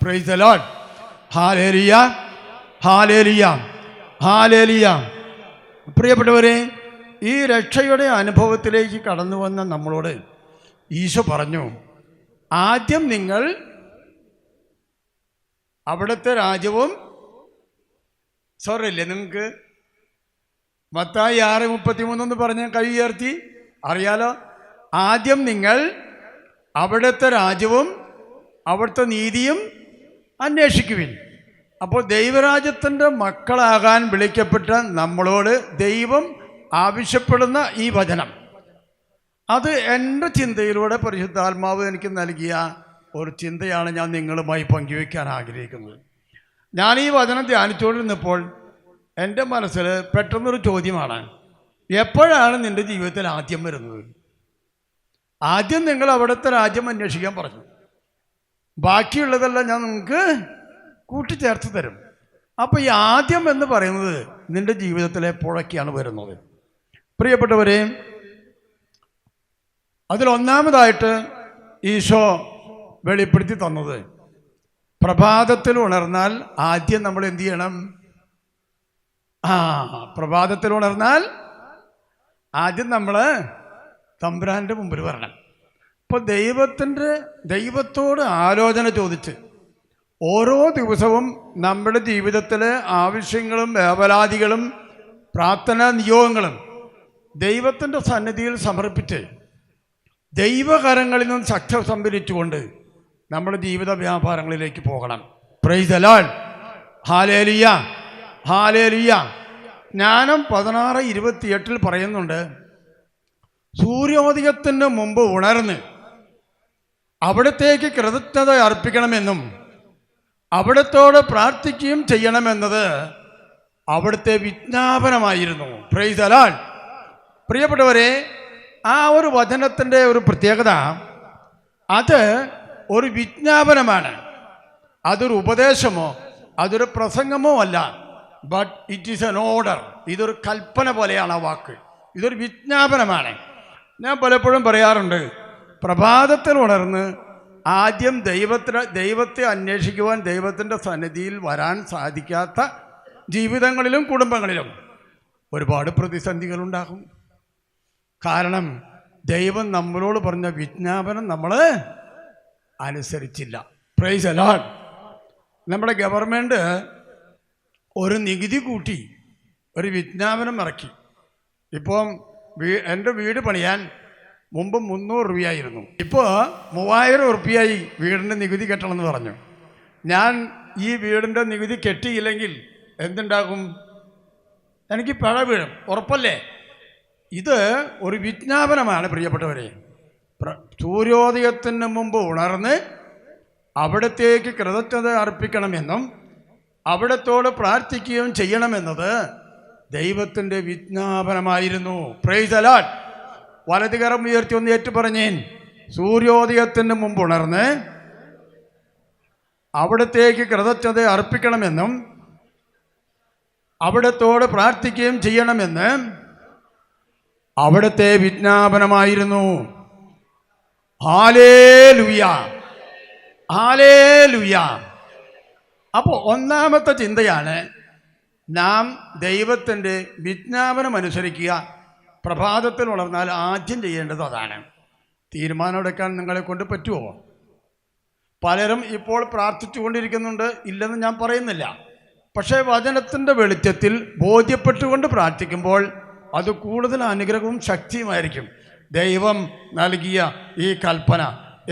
Price the Lord. Hallelujah, hallelujah, hallelujah. പ്രിയപ്പെട്ടവരെ, ഈ രക്ഷയുടെ അനുഭവത്തിലേക്ക് കടന്നു വന്ന നമ്മളോട് ഈശോ പറഞ്ഞു, ആദ്യം നിങ്ങൾ അവിടുത്തെ രാജ്യവും സോറില്ലേ നിങ്ങൾക്ക് മത്തായി 6:33 പറഞ്ഞ കൈ ഉയർത്തി അറിയാലോ. ആദ്യം നിങ്ങൾ അവിടുത്തെ രാജ്യവും അവിടുത്തെ നീതിയും അന്വേഷിക്കുവിൻ. അപ്പോൾ ദൈവരാജ്യത്തിൻ്റെ മക്കളാകാൻ വിളിക്കപ്പെട്ട നമ്മളോട് ദൈവം ആവശ്യപ്പെടുന്ന ഈ വചനം, അത് എൻ്റെ ചിന്തയിലൂടെ പരിശുദ്ധാത്മാവ് എനിക്ക് നൽകിയ ഒരു ചിന്തയാണ് ഞാൻ നിങ്ങളുമായി പങ്കുവയ്ക്കാൻ ആഗ്രഹിക്കുന്നത്. ഞാൻ ഈ വചനം ധ്യാനിച്ചുകൊണ്ടിരുന്നപ്പോൾ എൻ്റെ മനസ്സിൽ പെട്ടെന്നൊരു ചോദ്യമാണ്, എപ്പോഴാണ് നിൻ്റെ ജീവിതത്തിൽ ആദ്യം വരുന്നത്? ആദ്യം നിങ്ങൾ അവിടുത്തെ രാജ്യം അന്വേഷിക്കാൻ പറഞ്ഞു, ബാക്കിയുള്ളതെല്ലാം ഞാൻ നിങ്ങൾക്ക് കൂട്ടിച്ചേർത്ത് തരും. അപ്പോൾ ഈ ആദ്യം എന്ന് പറയുന്നത് നിൻ്റെ ജീവിതത്തിൽ എപ്പോഴൊക്കെയാണ് വരുന്നത്? പ്രിയപ്പെട്ടവരെ, അതിലൊന്നാമതായിട്ട് ഈശോ വെളിപ്പെടുത്തി തന്നത്, പ്രഭാതത്തിൽ ഉണർന്നാൽ ആദ്യം നമ്മൾ എന്ത് ചെയ്യണം? പ്രഭാതത്തിൽ ഉണർന്നാൽ ആദ്യം നമ്മൾ തമ്പുരാൻ്റെ മുമ്പിൽ വരണം. ഇപ്പോൾ ദൈവത്തോട് ആലോചന ചോദിച്ച് ഓരോ ദിവസവും നമ്മുടെ ജീവിതത്തിലെ ആവശ്യങ്ങളും വേവലാതികളും പ്രാർത്ഥനാ നിയോഗങ്ങളും ദൈവത്തിൻ്റെ സന്നിധിയിൽ സമർപ്പിച്ച് ദൈവകരങ്ങളിൽ നിന്ന് ശക്തി സംഭരിച്ചുകൊണ്ട് നമ്മുടെ ജീവിത വ്യാപാരങ്ങളിലേക്ക് പോകണം. Price the Lord. Hallelujah, hallelujah. ജ്ഞാനം 16:28 പറയുന്നുണ്ട്, സൂര്യോദയത്തിന് മുമ്പ് ഉണർന്ന് അവിടത്തേക്ക് കൃതജ്ഞത അർപ്പിക്കണമെന്നും അവിടത്തോട് പ്രാർത്ഥിക്കുകയും ചെയ്യണമെന്നത് അവിടുത്തെ വിജ്ഞാപനമായിരുന്നു. Praise the Lord. പ്രിയപ്പെട്ടവരെ, ആ ഒരു വചനത്തിൻ്റെ ഒരു പ്രത്യേകത, അത് ഒരു വിജ്ഞാപനമാണ്. അതൊരു ഉപദേശമോ അതൊരു പ്രസംഗമോ അല്ല, but it is an order. ഇതൊരു കൽപ്പന പോലെയാണ് ആ വാക്ക്. ഇതൊരു വിജ്ഞാപനമാണ്. ഞാൻ പലപ്പോഴും പറയാറുണ്ട്, പ്രഭാതത്തിൽ ഉണർന്ന് ആദ്യം ദൈവത്തെ അന്വേഷിക്കുവാൻ ദൈവത്തിൻ്റെ സന്നിധിയിൽ വരാൻ സാധിക്കാത്ത ജീവിതങ്ങളിലും കുടുംബങ്ങളിലും ഒരുപാട് പ്രതിസന്ധികളുണ്ടാകും. കാരണം ദൈവം നമ്മളോട് പറഞ്ഞ വിജ്ഞാപനം നമ്മൾ അനുസരിച്ചില്ല. Praise the Lord. നമ്മുടെ ഗവൺമെൻറ് ഒരു നികുതി കൂട്ടി ഒരു വിജ്ഞാപനം ഇറക്കി. ഇപ്പം എൻ്റെ വീട് പണിയാൻ മുമ്പ് 300 രൂപയായിരുന്നു, ഇപ്പോൾ 3000 രൂപയായി വീടിൻ്റെ നികുതി കെട്ടണമെന്ന് പറഞ്ഞു. ഞാൻ ഈ വീടിൻ്റെ നികുതി കെട്ടിയില്ലെങ്കിൽ എന്തുണ്ടാകും? എനിക്ക് പിഴ വീഴും, ഉറപ്പല്ലേ? ഇത് ഒരു വിജ്ഞാപനമാണ് പ്രിയപ്പെട്ടവരെ. സൂര്യോദയത്തിന് മുമ്പ് ഉണർന്ന് അവിടത്തേക്ക് കൃതജ്ഞത അർപ്പിക്കണമെന്നും അവിടത്തോട് പ്രാർത്ഥിക്കുകയും ചെയ്യണമെന്നത് ദൈവത്തിൻ്റെ വിജ്ഞാപനമായിരുന്നു. Praise the Lord. വലതുകരം ഉയർത്തി ഒന്ന് ഏറ്റു പറഞ്ഞേൻ, സൂര്യോദയത്തിന് മുമ്പ് ഉണർന്ന് അവിടത്തേക്ക് കൃതജ്ഞത അർപ്പിക്കണമെന്നും അവിടത്തോട് പ്രാർത്ഥിക്കുകയും ചെയ്യണമെന്ന് അവിടുത്തെ വിജ്ഞാപനമായിരുന്നു. Hallelujah, hallelujah. അപ്പോൾ ഒന്നാമത്തെ ചിന്തയാണ്, നാം ദൈവത്തിൻ്റെ വിജ്ഞാപനം അനുസരിക്കുക. പ്രഭാതത്തിൽ ഉണർന്നാൽ ആദ്യം ചെയ്യേണ്ടത് അതാണ്. തീരുമാനമെടുക്കാൻ നിങ്ങളെ കൊണ്ട് പറ്റുമോ? പലരും ഇപ്പോൾ പ്രാർത്ഥിച്ചു കൊണ്ടിരിക്കുന്നുണ്ട്, ഇല്ലെന്ന് ഞാൻ പറയുന്നില്ല. പക്ഷേ വചനത്തിൻ്റെ വെളിച്ചത്തിൽ ബോധ്യപ്പെട്ടുകൊണ്ട് പ്രാർത്ഥിക്കുമ്പോൾ അത് കൂടുതൽ അനുഗ്രഹവും ശക്തിയുമായിരിക്കും. ദൈവം നൽകിയ ഈ കൽപ്പന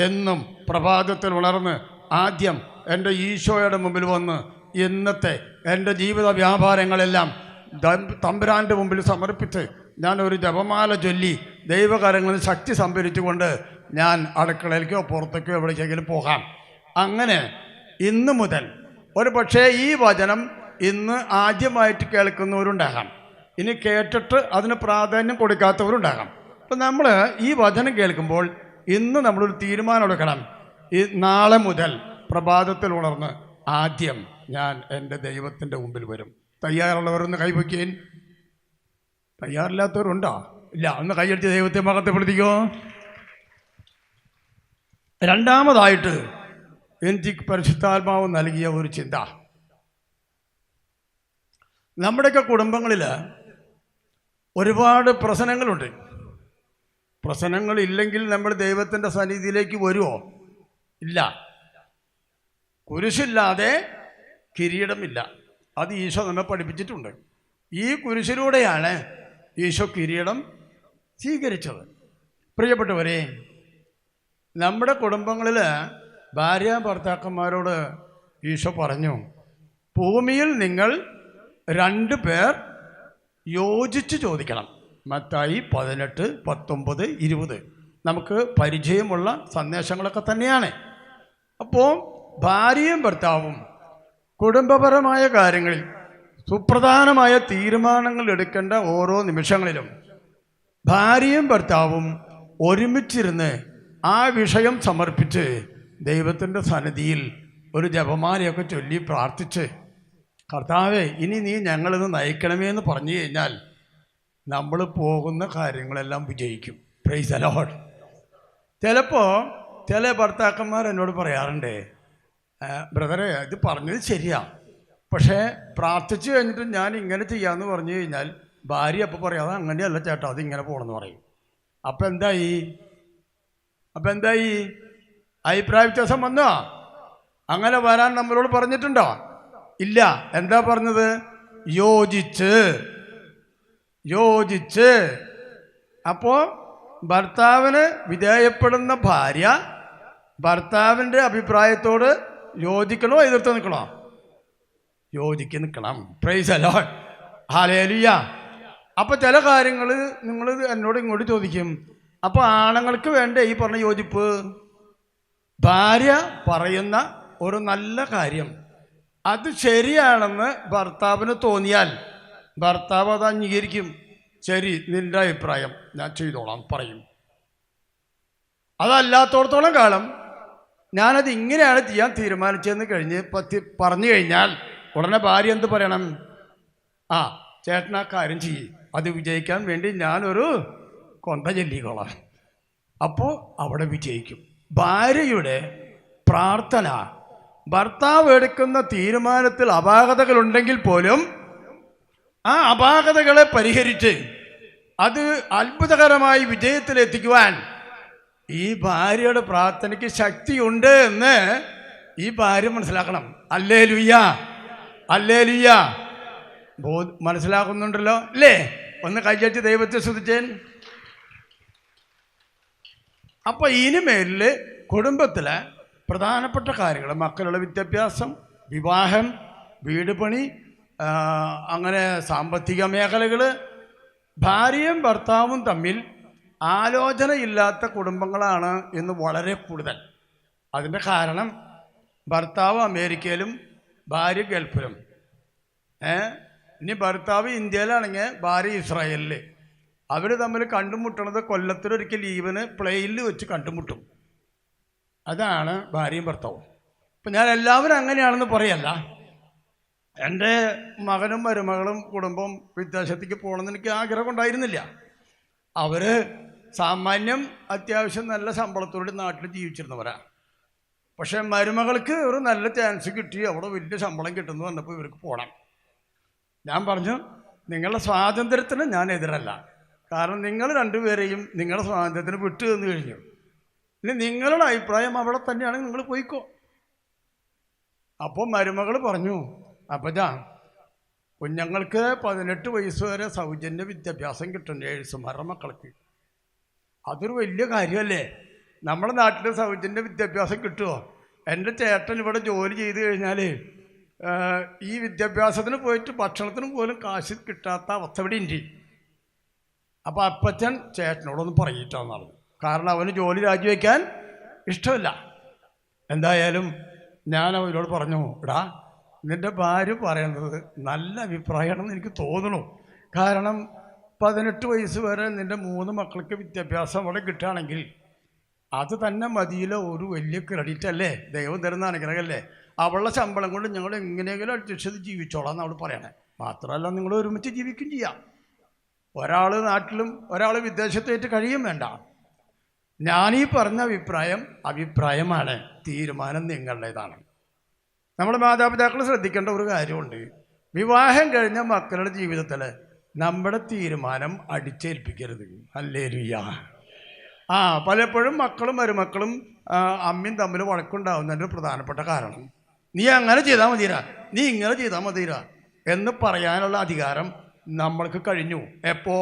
എന്നും പ്രഭാതത്തിൽ ഉണർന്ന് ആദ്യം എൻ്റെ ഈശോയുടെ മുമ്പിൽ വന്ന് ഇന്നത്തെ എൻ്റെ ജീവിത വ്യാപാരങ്ങളെല്ലാം തമ്പുരാൻ്റെ മുമ്പിൽ സമർപ്പിച്ച് ഞാൻ ഒരു ജപമാല ചൊല്ലി ദൈവകരങ്ങളിൽ ശക്തി സംഭരിച്ചുകൊണ്ട് ഞാൻ അടുക്കളയിലേക്കോ പുറത്തേക്കോ എവിടേക്കെങ്കിലും പോകാം. അങ്ങനെ ഇന്ന് മുതൽ, ഒരു പക്ഷേ ഈ വചനം ഇന്ന് ആദ്യമായിട്ട് കേൾക്കുന്നവരുണ്ടാകാം, ഇനി കേട്ടിട്ട് അതിന് പ്രാധാന്യം കൊടുക്കാത്തവരുണ്ടാകാം. അപ്പം നമ്മൾ ഈ വചനം കേൾക്കുമ്പോൾ ഇന്ന് നമ്മളൊരു തീരുമാനം എടുക്കണം. നാളെ മുതൽ പ്രഭാതത്തിൽ ഉണർന്ന് ആദ്യം ഞാൻ എൻ്റെ ദൈവത്തിൻ്റെ മുമ്പിൽ വരും. തയ്യാറുള്ളവരൊന്ന് കൈവയ്ക്കേൻ. തയ്യാറില്ലാത്തവരുണ്ടോ? ഇല്ല, ഒന്ന് കൈയടിച്ച് ദൈവത്തെ മഹത്വപ്പെടുത്തിക്കോ. രണ്ടാമതായിട്ട് എനിക്ക് പരിശുദ്ധാത്മാവ് നൽകിയ ഒരു ചിന്ത. നമ്മുടെയൊക്കെ കുടുംബങ്ങളിൽ ഒരുപാട് പ്രശ്നങ്ങളുണ്ട്. പ്രശ്നങ്ങളില്ലെങ്കിൽ നമ്മൾ ദൈവത്തിൻ്റെ സന്നിധിയിലേക്ക് വരുമോ? ഇല്ല. കുരിശില്ലാതെ കിരീടമില്ല. അത് ഈശോ നമ്മെ പഠിപ്പിച്ചിട്ടുണ്ട്. ഈ കുരിശിലൂടെയാണ് ഈശോ കിരീടം സ്വീകരിച്ചത്. പ്രിയപ്പെട്ടവരെ, നമ്മുടെ കുടുംബങ്ങളിൽ ഭാര്യ ഭർത്താക്കന്മാരോട് ഈശോ പറഞ്ഞു, ഭൂമിയിൽ നിങ്ങൾ 2 പേർ യോജിച്ച് ചോദിക്കണം. മത്തായി 18, 19, 20 നമുക്ക് പരിചയമുള്ള സന്ദേശങ്ങളൊക്കെ തന്നെയാണ്. അപ്പോൾ ഭാര്യയും ഭർത്താവും കുടുംബപരമായ കാര്യങ്ങളിൽ സുപ്രധാനമായ തീരുമാനങ്ങൾ എടുക്കേണ്ട ഓരോ നിമിഷങ്ങളിലും ഭാര്യയും ഭർത്താവും ഒരുമിച്ചിരുന്ന് ആ വിഷയം സമർപ്പിച്ച് ദൈവത്തിൻ്റെ സന്നിധിയിൽ ഒരു ജപമാലയൊക്കെ ചൊല്ലി പ്രാർത്ഥിച്ച്, കർത്താവേ, ഇനി നീ ഞങ്ങളിന്ന് നയിക്കണമേ എന്ന് പറഞ്ഞു കഴിഞ്ഞാൽ നമ്മൾ പോകുന്ന കാര്യങ്ങളെല്ലാം വിജയിക്കും. Price the Lord. ചിലപ്പോൾ ചില ഭർത്താക്കന്മാർ എന്നോട് പറയാറുണ്ട്, ബ്രദറെ, ഇത് പറഞ്ഞത് ശരിയാ, പക്ഷേ പ്രാർത്ഥിച്ചു കഴിഞ്ഞിട്ട് ഞാൻ ഇങ്ങനെ ചെയ്യാമെന്ന് പറഞ്ഞു കഴിഞ്ഞാൽ ഭാര്യ അപ്പോൾ പറയാം, അത് അങ്ങനെയല്ല ചേട്ടാ, അത് ഇങ്ങനെ പോകണമെന്ന് പറയും. അപ്പം എന്തായി? അഭിപ്രായ വ്യത്യാസം വന്നോ? അങ്ങനെ വരാൻ നമ്മളോട് പറഞ്ഞിട്ടുണ്ടോ? ഇല്ല. എന്താ പറഞ്ഞത്? യോജിച്ച്. അപ്പോൾ ഭർത്താവിന് വിധേയപ്പെടുന്ന ഭാര്യ ഭർത്താവിൻ്റെ അഭിപ്രായത്തോട് യോജിക്കണോ എതിർത്ത് നിൽക്കണോ? യോജിക്ക് നിൽക്കണം. Price the Lord. ഹല്ലേലൂയ. അപ്പോൾ ചില കാര്യങ്ങൾ നിങ്ങൾ എന്നോട് ഇങ്ങോട്ട് ചോദിക്കും, അപ്പോൾ ആണുങ്ങൾക്ക് വേണ്ട ഈ പറഞ്ഞ യോജിപ്പ്? ഭാര്യ പറയുന്ന ഒരു നല്ല കാര്യം അത് ശരിയാണെന്ന് ഭർത്താവിന് തോന്നിയാൽ ഭർത്താവ് അത് അംഗീകരിക്കും. ശരി, നിൻ്റെ അഭിപ്രായം ഞാൻ ചെയ്തോളാം പറയും. അതല്ലാത്തോടത്തോളം കാലം ഞാനത് ഇങ്ങനെയാണ് ചെയ്യാൻ തീരുമാനിച്ചതെന്ന് പറഞ്ഞു കഴിഞ്ഞാൽ ഉടനെ ഭാര്യ എന്ത് പറയണം? ആ, ചേട്ടൻ ആ കാര്യം ചെയ്യും, അത് വിജയിക്കാൻ വേണ്ടി ഞാനൊരു കൊന്ത ചൊല്ലിക്കോളാം. അപ്പോൾ അവിടെ വിജയിക്കും. ഭാര്യയുടെ പ്രാർത്ഥന ഭർത്താവ് എടുക്കുന്ന തീരുമാനത്തിൽ അപാകതകളുണ്ടെങ്കിൽ പോലും ആ അപാകതകളെ പരിഹരിച്ച് അത് അത്ഭുതകരമായി വിജയത്തിലെത്തിക്കുവാൻ ഈ ഭാര്യയുടെ പ്രാർത്ഥനയ്ക്ക് ശക്തിയുണ്ട് എന്ന് ഈ ഭാര്യ മനസ്സിലാക്കണം. Hallelujah, hallelujah. മനസ്സിലാക്കുന്നുണ്ടല്ലോ അല്ലേ? ഒന്ന് കൈയടിച്ച് ദൈവത്തെ സ്തുതിച്ചേൻ. അപ്പോൾ ഇനിമേലിൽ കുടുംബത്തിലെ പ്രധാനപ്പെട്ട കാര്യങ്ങൾ, മക്കളുടെ വിദ്യാഭ്യാസം, വിവാഹം, വീട് പണി, അങ്ങനെ സാമ്പത്തിക മേഖലകൾ, ഭാര്യയും ഭർത്താവും തമ്മിൽ ആലോചനയില്ലാത്ത കുടുംബങ്ങളാണ് ഇന്ന് വളരെ കൂടുതൽ. അതിൻ്റെ കാരണം ഭർത്താവ് അമേരിക്കയിലും ഭാര്യ ഗൾഫിലും. ഇനി ഭർത്താവ് ഇന്ത്യയിലാണെങ്കിൽ ഭാര്യ ഇസ്രായേലിൽ. അവർ തമ്മിൽ കണ്ടുമുട്ടണത് കൊല്ലത്തിലൊരിക്കൽ ലീവിന് പ്ലെയിനിൽ വെച്ച് കണ്ടുമുട്ടും. അതാണ് ഭാര്യയും ഭർത്താവും. ഇപ്പം ഞാൻ എല്ലാവരും അങ്ങനെയാണെന്ന് പറയല്ല. എൻ്റെ മകനും മരുമകളും കുടുംബം വിദേശത്തേക്ക് പോകണമെന്ന് എനിക്ക് ആഗ്രഹം ഉണ്ടായിരുന്നില്ല. അവർ സാമാന്യം അത്യാവശ്യം നല്ല ശമ്പളത്തോടെ നാട്ടിൽ ജീവിച്ചിരുന്നവരാ. പക്ഷേ മരുമകൾക്ക് ഒരു നല്ല ചാൻസ് കിട്ടി, അവിടെ വലിയ ശമ്പളം കിട്ടുന്നു വന്നപ്പോൾ ഇവർക്ക് പോകണം. ഞാൻ പറഞ്ഞു, നിങ്ങളുടെ സ്വാതന്ത്ര്യത്തിന് ഞാൻ എതിരല്ല. കാരണം നിങ്ങൾ രണ്ടുപേരെയും നിങ്ങളുടെ സ്വാതന്ത്ര്യത്തിന് വിട്ടു തന്നു കഴിഞ്ഞു. ഇനി നിങ്ങളുടെ അഭിപ്രായം അവിടെ തന്നെയാണെങ്കിൽ നിങ്ങൾ പോയിക്കോ. അപ്പോൾ മരുമകൾ പറഞ്ഞു, അപ്പച്ചാ, കുഞ്ഞുങ്ങൾക്ക് 18 വയസ്സ് വരെ സൗജന്യ വിദ്യാഭ്യാസം കിട്ടും നേഴ്സുമാരുടെ മക്കൾക്ക്. അതൊരു വലിയ കാര്യമല്ലേ? നമ്മുടെ നാട്ടിൽ സൗജന്യ വിദ്യാഭ്യാസം കിട്ടുമോ? എൻ്റെ ചേട്ടൻ ഇവിടെ ജോലി ചെയ്ത് കഴിഞ്ഞാൽ ഈ വിദ്യാഭ്യാസത്തിന് പോയിട്ട് ഭക്ഷണത്തിന് പോലും കാശ് കിട്ടാത്ത അവസ്ഥ ഇവിടെ ഉണ്ട്. അപ്പോൾ അപ്പച്ചൻ ചേട്ടനോടൊന്ന് പറയിട്ടാന്നാണ്. കാരണം അവന് ജോലി രാജിവെക്കാൻ ഇഷ്ടമില്ല. എന്തായാലും ഞാൻ അവരോട് പറഞ്ഞു, എടാ, നിൻ്റെ ഭാര്യ പറയുന്നത് നല്ല അഭിപ്രായമാണെന്ന് എനിക്ക് തോന്നുന്നു. കാരണം 18 വയസ്സ് വരെ നിൻ്റെ 3 മക്കൾക്ക് വിദ്യാഭ്യാസം അവിടെ കിട്ടുകയാണെങ്കിൽ അത് തന്നെ മതിയിലെ ഒരു വലിയ ക്രെഡിറ്റ് അല്ലേ? ദൈവം തരുന്ന അനുഗ്രഹമല്ലേ? അവളുടെ ശമ്പളം കൊണ്ട് ഞങ്ങൾ എങ്ങനെയെങ്കിലും അഡ്ജസ്റ്റ് ജീവിച്ചോളാം എന്ന് അവൾ പറയണേ. മാത്രമല്ല, നിങ്ങൾ ഒരുമിച്ച് ജീവിക്കും ചെയ്യാം. ഒരാൾ നാട്ടിലും ഒരാൾ വിദേശത്തായിട്ട് കഴിയും വേണ്ട. ഞാനീ പറഞ്ഞ അഭിപ്രായമാണ്, തീരുമാനം നിങ്ങളുടേതാണ്. നമ്മൾ മാതാപിതാക്കൾ ശ്രദ്ധിക്കേണ്ട ഒരു കാര്യമുണ്ട്. വിവാഹം കഴിഞ്ഞ മക്കളുടെ ജീവിതത്തിൽ നമ്മുടെ തീരുമാനം അടിച്ചേൽപ്പിക്കരുത്. ഹല്ലേലൂയ. പലപ്പോഴും മക്കളും മരുമക്കളും അമ്മയും തമ്മിൽ വഴക്കുണ്ടാവുന്നതിൻ്റെ പ്രധാനപ്പെട്ട കാരണം നീ അങ്ങനെ ചെയ്താൽ മതിരാ, നീ ഇങ്ങനെ ചെയ്താൽ മതിരാ എന്ന് പറയാനുള്ള അധികാരം നമ്മൾക്ക് കഴിഞ്ഞു. എപ്പോ?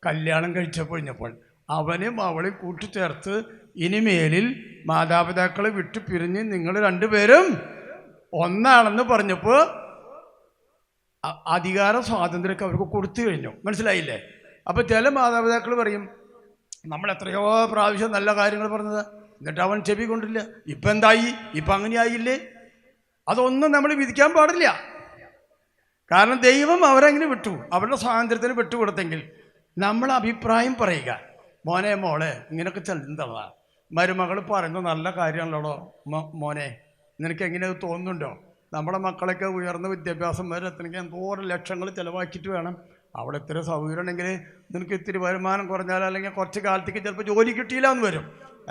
കല്യാണം കഴിച്ചപ്പോൾ അവനും അവളെയും കൂട്ടിച്ചേർത്ത് ഇനിമേലിൽ മാതാപിതാക്കളെ വിട്ടു പിരിഞ്ഞ് നിങ്ങൾ രണ്ടുപേരും ഒന്നാണെന്ന് പറഞ്ഞപ്പോൾ അധികാര സ്വാതന്ത്ര്യമൊക്കെ അവർക്ക് കൊടുത്തു കഴിഞ്ഞു. മനസ്സിലായില്ലേ? അപ്പോൾ ചില മാതാപിതാക്കൾ പറയും, നമ്മൾ എത്രയോ പ്രാവശ്യം നല്ല കാര്യങ്ങൾ പറഞ്ഞത്, എന്നിട്ട് അവൻ ചെവി കൊണ്ടില്ല, ഇപ്പം എന്തായി, ഇപ്പം അങ്ങനെയായില്ലേ? അതൊന്നും നമ്മൾ വിധിക്കാൻ പാടില്ല. കാരണം ദൈവം അവരെങ്ങനെ വിട്ടു, അവരുടെ സ്വാതന്ത്ര്യത്തിന് വിട്ടുകൊടുത്തെങ്കിൽ നമ്മൾ അഭിപ്രായം പറയുക. മോനെ മോളെ ഇങ്ങനെയൊക്കെ ചെന്തള്ളാ, മരുമകൾ പറയുന്നത് നല്ല കാര്യമാണല്ലോ മോനെ, നിനക്ക് എങ്ങനെ തോന്നുന്നുണ്ടോ? നമ്മുടെ മക്കളൊക്കെ ഉയർന്ന വിദ്യാഭ്യാസം വരെ എത്തണമെങ്കിൽ എന്തോരം ലക്ഷങ്ങൾ ചിലവാക്കിയിട്ട് വേണം. അവിടെ ഇത്തിരി സൗകര്യം ഉണ്ടെങ്കിൽ നിനക്ക് ഇത്തിരി വരുമാനം കുറഞ്ഞാൽ അല്ലെങ്കിൽ കുറച്ച് കാലത്തേക്ക് ചിലപ്പോൾ ജോലി കിട്ടിയില്ല എന്ന് വരും.